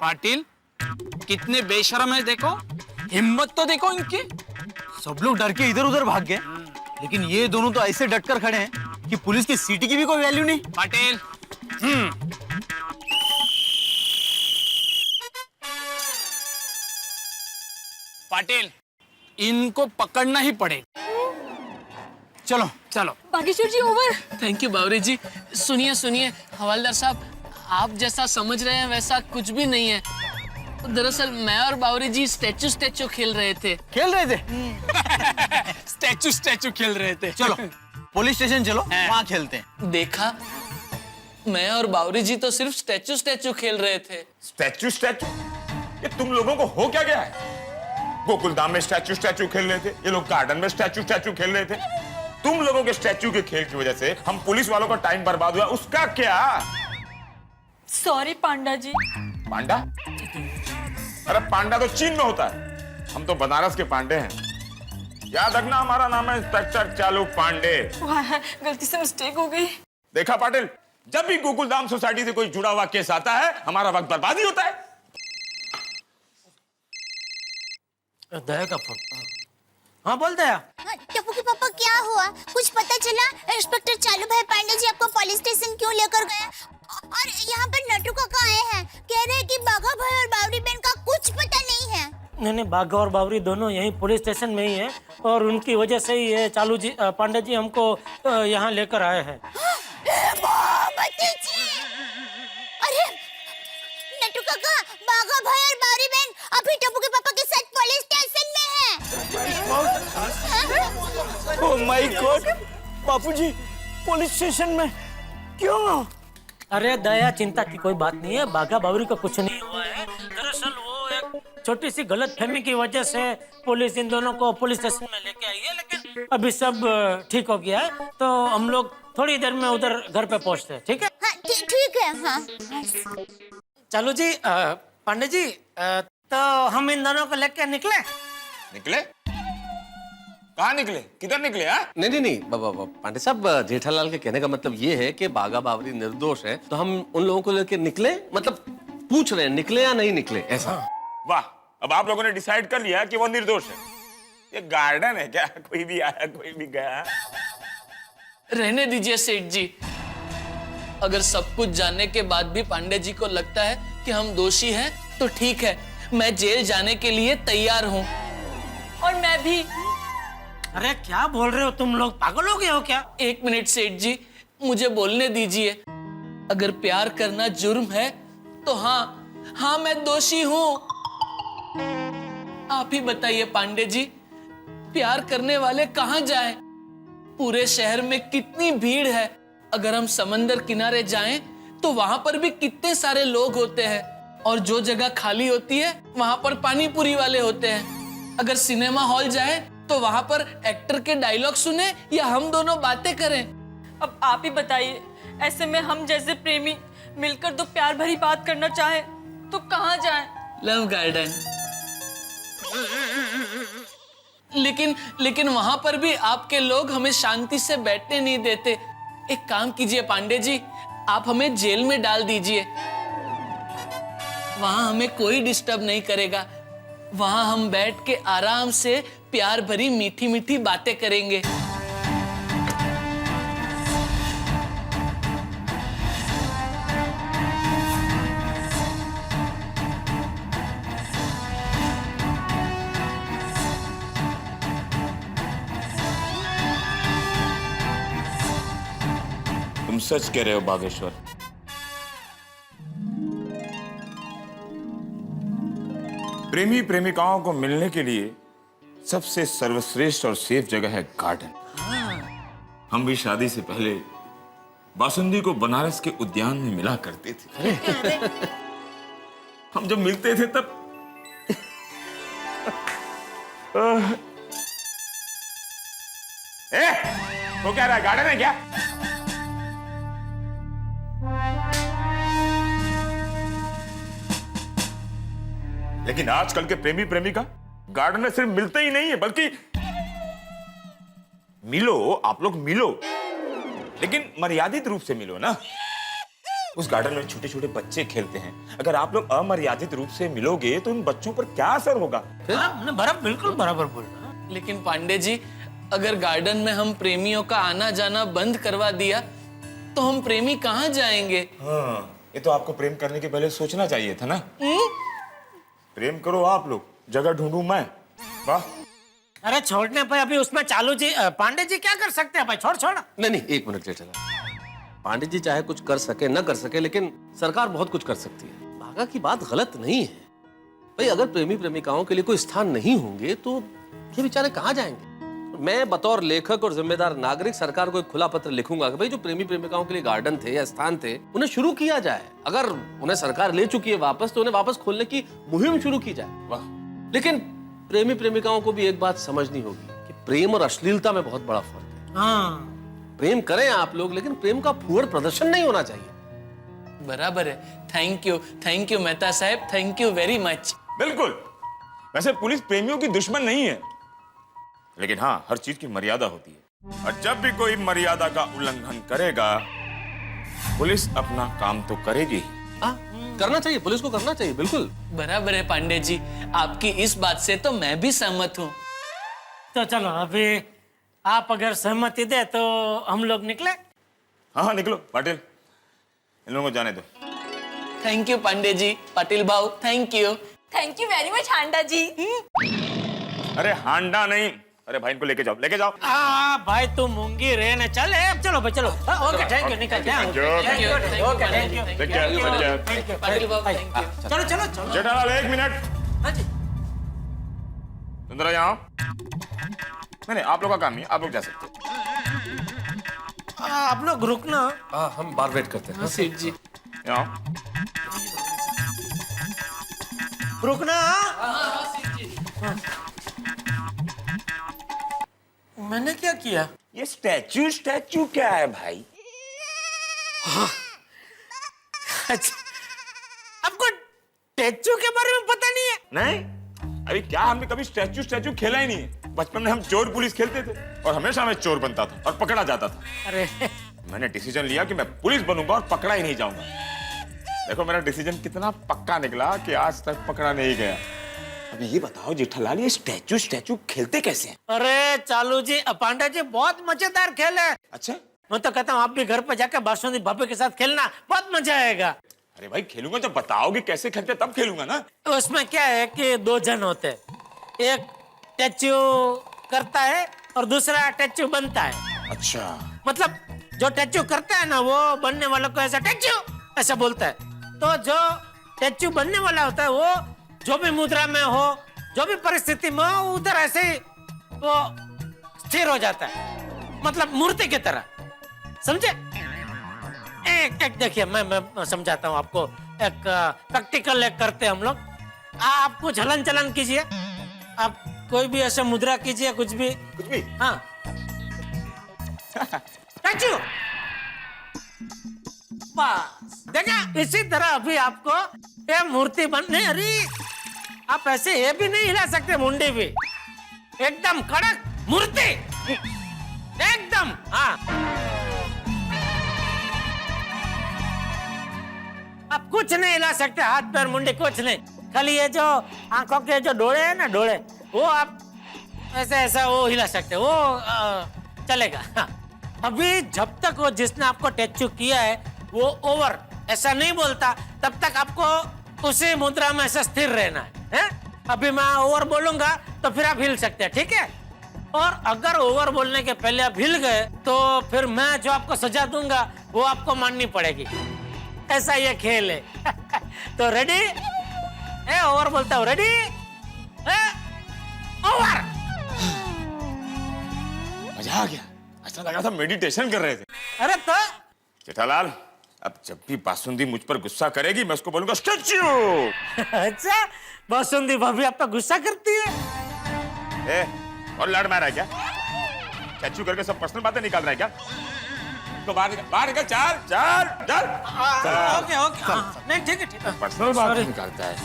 पाटिल, कितने बेशरम है देखो, हिम्मत तो देखो इनकी। सब लोग डर के इधर उधर भाग गए, लेकिन ये दोनों तो ऐसे डट कर खड़े हैं कि पुलिस की सीटी की भी कोई वैल्यू नहीं। पाटिल, पाटिल, इनको पकड़ना ही पड़ेगा। चलो चलो। बागेश्वर जी ओवर। थैंक यू बावरी जी। सुनिए सुनिए हवलदार साहब, आप जैसा समझ रहे हैं वैसा कुछ भी नहीं है। दरअसल मैं और बावरी जी स्टैचू खेल रहे थे। खेल रहे थे? स्टैचू खेल रहे थे। चलो पुलिस स्टेशन चलो, वहाँ खेलते हैं। देखा, मैं और बावरी जी तो सिर्फ स्टैचू खेल रहे थे। स्टैचू? ये तुम लोगों को हो क्या गया है? गोकुलधाम में स्टैचू खेल रहे थे, ये लोग गार्डन में स्टैचू खेल रहे थे। तुम लोगों के स्टैचू के खेल की वजह से हम पुलिस वालों का टाइम बर्बाद हुआ, उसका क्या? सॉरी पांडा जी। पांडा? अरे पांडा तो चीन में होता है, हम तो बनारस के पांडे हैं। याद रखना, हमारा नाम है इंस्पेक्टर चालू पांडे। गलती से मिस्टेक हो गई। देखा पाटिल, जब भी गोकुलधाम सोसाइटी से कोई जुड़ा हुआ केस आता है, हमारा वक्त बर्बाद ही होता है। दया का फोन। हाँ बोल दया। टप्पू के पापा क्या हुआ? कुछ पता चला? इंस्पेक्टर चालू भाई पांडे जी आपको पुलिस स्टेशन क्यों लेकर गए? और यहाँ पर नटू काका आए हैं, कह रहे हैं कि बाघा भाई और बावरी बहन का कुछ पता नहीं है। नहीं, बाघा और बावरी दोनों यहीं पुलिस स्टेशन में ही हैं और उनकी वजह से ही ये चालू जी पांडे जी हमको यहाँ लेकर आए हैं। अरे नटू काका, बाघा भाई और बावरी बहन अभी टप्पू के पापा के साथ पुलिस स्टेशन में हैं। Oh my God, Bapuji police station में क्यों? अरे दया, चिंता की कोई बात नहीं है, बाघा बावरी को कुछ नहीं हुआ है। दरअसल वो एक छोटी सी गलतफहमी की वजह से पुलिस इन दोनों को पुलिस स्टेशन में लेके आई है, लेकिन अभी सब ठीक हो गया है, तो हम लोग थोड़ी देर में उधर घर पे पहुंचते हैं। ठीक है? हाँ ठीक है। हाँ चालू जी, पांडे जी, तो हम इन दोनों को लेकर निकले। कहाँ निकले, किधर निकले? हाँ नहीं पांडे साहब, जेठालाल के कहने का मतलब ये है कि बागा बावरी निर्दोष है, तो हम उन लोगों को लेकर निकले, मतलब पूछ रहे हैं निकले या नहीं निकले, ऐसा। वाह, अब आप लोगों ने डिसाइड कर लिया कि वो निर्दोष है। ये गार्डन है क्या? कोई भी आया कोई भी गया। रहने दीजिए सेठ जी। अगर सब कुछ जानने के बाद भी पांडे जी को लगता है कि हम दोषी हैं, तो ठीक है, मैं जेल जाने के लिए तैयार हूँ। और मैं भी। अरे क्या बोल रहे हो तुम लोग, पागल हो गए हो क्या? एक मिनट सेठ जी, मुझे बोलने दीजिए। अगर प्यार करना जुर्म है तो हाँ मैं दोषी हूँ। आप ही बताइए पांडे जी, प्यार करने वाले कहाँ जाएं? पूरे शहर में कितनी भीड़ है। अगर हम समंदर किनारे जाएं तो वहां पर भी कितने सारे लोग होते हैं, और जो जगह खाली होती है वहां पर पानी पूरी वाले होते हैं। अगर सिनेमा हॉल जाएं तो वहां पर एक्टर के डायलॉग सुने या हम दोनों बातें करें। अब आप ही बताइए, ऐसे में हम जैसे प्रेमी मिलकर दो प्यार भरी बात करना चाहे तो कहाँ जाएं? Love garden. लेकिन वहां पर भी आपके लोग हमें शांति से बैठने नहीं देते। एक काम कीजिए पांडे जी, आप हमें जेल में डाल दीजिए। वहां हमें कोई डिस्टर्ब नहीं करेगा। वहां हम बैठ के आराम से प्यार भरी मीठी मीठी बातें करेंगे। तुम सच कह रहे हो बागेश्वर। प्रेमी प्रेमिकाओं को मिलने के लिए सबसे सर्वश्रेष्ठ और सेफ जगह है गार्डन। हम भी शादी से पहले बासुंदी को बनारस के उद्यान में मिला करते थे। हम जब मिलते थे तब वो क्या रहा है, गार्डन है क्या? लेकिन आजकल के प्रेमी प्रेमिका गार्डन में सिर्फ मिलते ही नहीं है, बल्कि मिलो, आप लोग मिलो, लेकिन मर्यादित रूप से मिलो ना। उस गार्डन में छोटे छोटे बच्चे खेलते हैं। अगर आप लोग अमर्यादित रूप से मिलोगे तो उन बच्चों पर क्या असर होगा? बिल्कुल बराबर बोल रहा। लेकिन पांडे जी, अगर गार्डन में हम प्रेमियों का आना जाना बंद करवा दिया तो हम प्रेमी कहाँ जाएंगे? हाँ, ये तो आपको प्रेम करने के पहले सोचना चाहिए था ना। प्रेम करो आप लोग, जगह ढूंढूं मैं। वाह। अरे छोड़ने पे अभी उसमें चालू जी, पांडे जी क्या कर सकते हैं भाई? छोड़। नहीं, एक मिनट जेठालाल। पांडे जी चाहे कुछ कर सके न कर सके, लेकिन सरकार बहुत कुछ कर सकती है। बागा की बात गलत नहीं है भाई। अगर प्रेमी प्रेमिकाओं के लिए कोई स्थान नहीं होंगे तो ये बेचारे कहाँ जाएंगे? मैं बतौर लेखक और जिम्मेदार नागरिक सरकार को एक खुला पत्र लिखूंगा कि भाई जो प्रेमी प्रेमिकाओं के लिए गार्डन थे या स्थान थे, उन्हें शुरू किया जाए। अगर उन्हें सरकार ले चुकी है वापस, तो उन्हें वापस खोलने की मुहिम शुरू की जाए। वाह। लेकिन प्रेमी प्रेमिकाओं को भी एक बात समझनी होगी कि प्रेम और अश्लीलता में बहुत बड़ा फर्क है। प्रेम करें आप लोग, लेकिन प्रेम का फूहड़ प्रदर्शन नहीं होना चाहिए। बराबर है। थैंक यू मेहता साहब, थैंक यू वेरी मच। बिल्कुल। वैसे पुलिस प्रेमियों की दुश्मन नहीं है, लेकिन हाँ, हर चीज की मर्यादा होती है, और जब भी कोई मर्यादा का उल्लंघन करेगा, पुलिस अपना काम तो करेगी ही। करना चाहिए, पुलिस को करना चाहिए, बिल्कुल बराबर है पांडे जी। आपकी इस बात से तो मैं भी सहमत हूँ। तो चलो, अभी आप अगर सहमति दे तो हम लोग निकले। हाँ, निकलो पाटिल, इन लोगों को जाने दो। थैंक यू पांडे जी, पाटिल भाऊ, थैंक यू वेरी मच हांडा जी। अरे हांडा नहीं, अरे भाई इनको लेके जाओ। भाई तू मूंगी रहने चल। चलो भाई चलो। ओके, थैंक यू, निकल जाओ। चलो। जेठालाल, एक मिनट। सुंदरा, यहाँ नहीं, आप लोग का काम नहीं, आप लोग जा सकते। आप लोग रुकना। हम बाहर वेट करते हैं। सेठ जी यहाँ रुकना। मैंने क्या किया? ये स्टैचू क्या है भाई? अच्छा, आपको स्टैचू के बारे में पता नहीं है? नहीं, अभी क्या हमने कभी स्टैचू खेला ही नहीं है। बचपन में हम चोर पुलिस खेलते थे और हमेशा मैं चोर बनता था और पकड़ा जाता था। अरे मैंने डिसीजन लिया कि मैं पुलिस बनूंगा और पकड़ा ही नहीं जाऊंगा। देखो मेरा डिसीजन कितना पक्का निकला कि आज तक पकड़ा नहीं गया। अभी ये बताओ जेठालाल, ये स्टैचू खेलते कैसे हैं? अरे चालू जी, पांडे जी, बहुत मजेदार खेल है। अच्छा, मैं तो कहता हूँ आप भी घर पर जाकर बासुंदी भाभी के साथ खेलना, बहुत मजा आएगा। अरे भाई खेलूंगा जब बताओगे कैसे खेलते तब खेलूंगा ना। उसमें क्या है कि 2 जन होते हैं, एक स्टैचू करता है और दूसरा स्टैचू बनता है। अच्छा, मतलब जो स्टैचू करता है ना वो बनने वालों को ऐसा स्टैचू ऐसा बोलता है, तो जो स्टैचू बनने वाला होता है वो जो भी मुद्रा में हो, जो भी परिस्थिति में हो, उधर ऐसे ही वो स्थिर हो जाता है, मतलब मूर्ति की तरह, समझे? एक देखिए, मैं समझाता हूँ आपको। एक प्रैक्टिकल एक करते हैं हम लोग। आप कुछ हलन चलन कीजिए, आप कोई भी ऐसे मुद्रा कीजिए, कुछ भी। हाँ स्टैचू, बस देखा, इसी तरह अभी आपको ये मूर्ति बनने। अरे आप ऐसे ये भी नहीं हिला सकते, मुंडी भी एकदम कड़क मूर्ति एकदम। हाँ आप कुछ नहीं हिला सकते, हाथ पैर मुंडी कुछ नहीं, खाली ये जो आंखों के जो डोळे है ना, डोळे, वो आप ऐसे ऐसा वो हिला सकते, वो चलेगा। हाँ। अभी जब तक वो जिसने आपको टैचू किया है वो ओवर ऐसा नहीं बोलता, तब तक आपको उसी मुद्रा में ऐसा स्थिर रहना है? अभी मैं ओवर बोलूंगा तो फिर आप हिल सकते हैं, ठीक है? और अगर ओवर बोलने के पहले आप हिल गए तो फिर मैं जो आपको सजा दूंगा वो आपको माननी पड़ेगी। ऐसा ये खेल है। तो रेडी? ओवर बोलता हूँ, रेडी? ओवर। मजा आ गया, ऐसा लगा था मेडिटेशन कर रहे थे। अरे तो जेठालाल, अब जब भी बासुंदी मुझ पर गुस्सा करेगी मैं उसको बोलूंगा स्टैचू। अच्छा, बासुंदी भाभी आप पे गुस्सा करती है? और लड़ मारा है क्या? स्टैचू करके सब पर्सनल बातें निकाल रहा है क्या? तो बाहर निकल, चल। ओके ओके, नहीं ठीक है। पर्सनल बातें निकालता है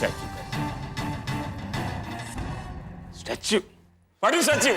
स्टैचू। बड़ी स्टैचू।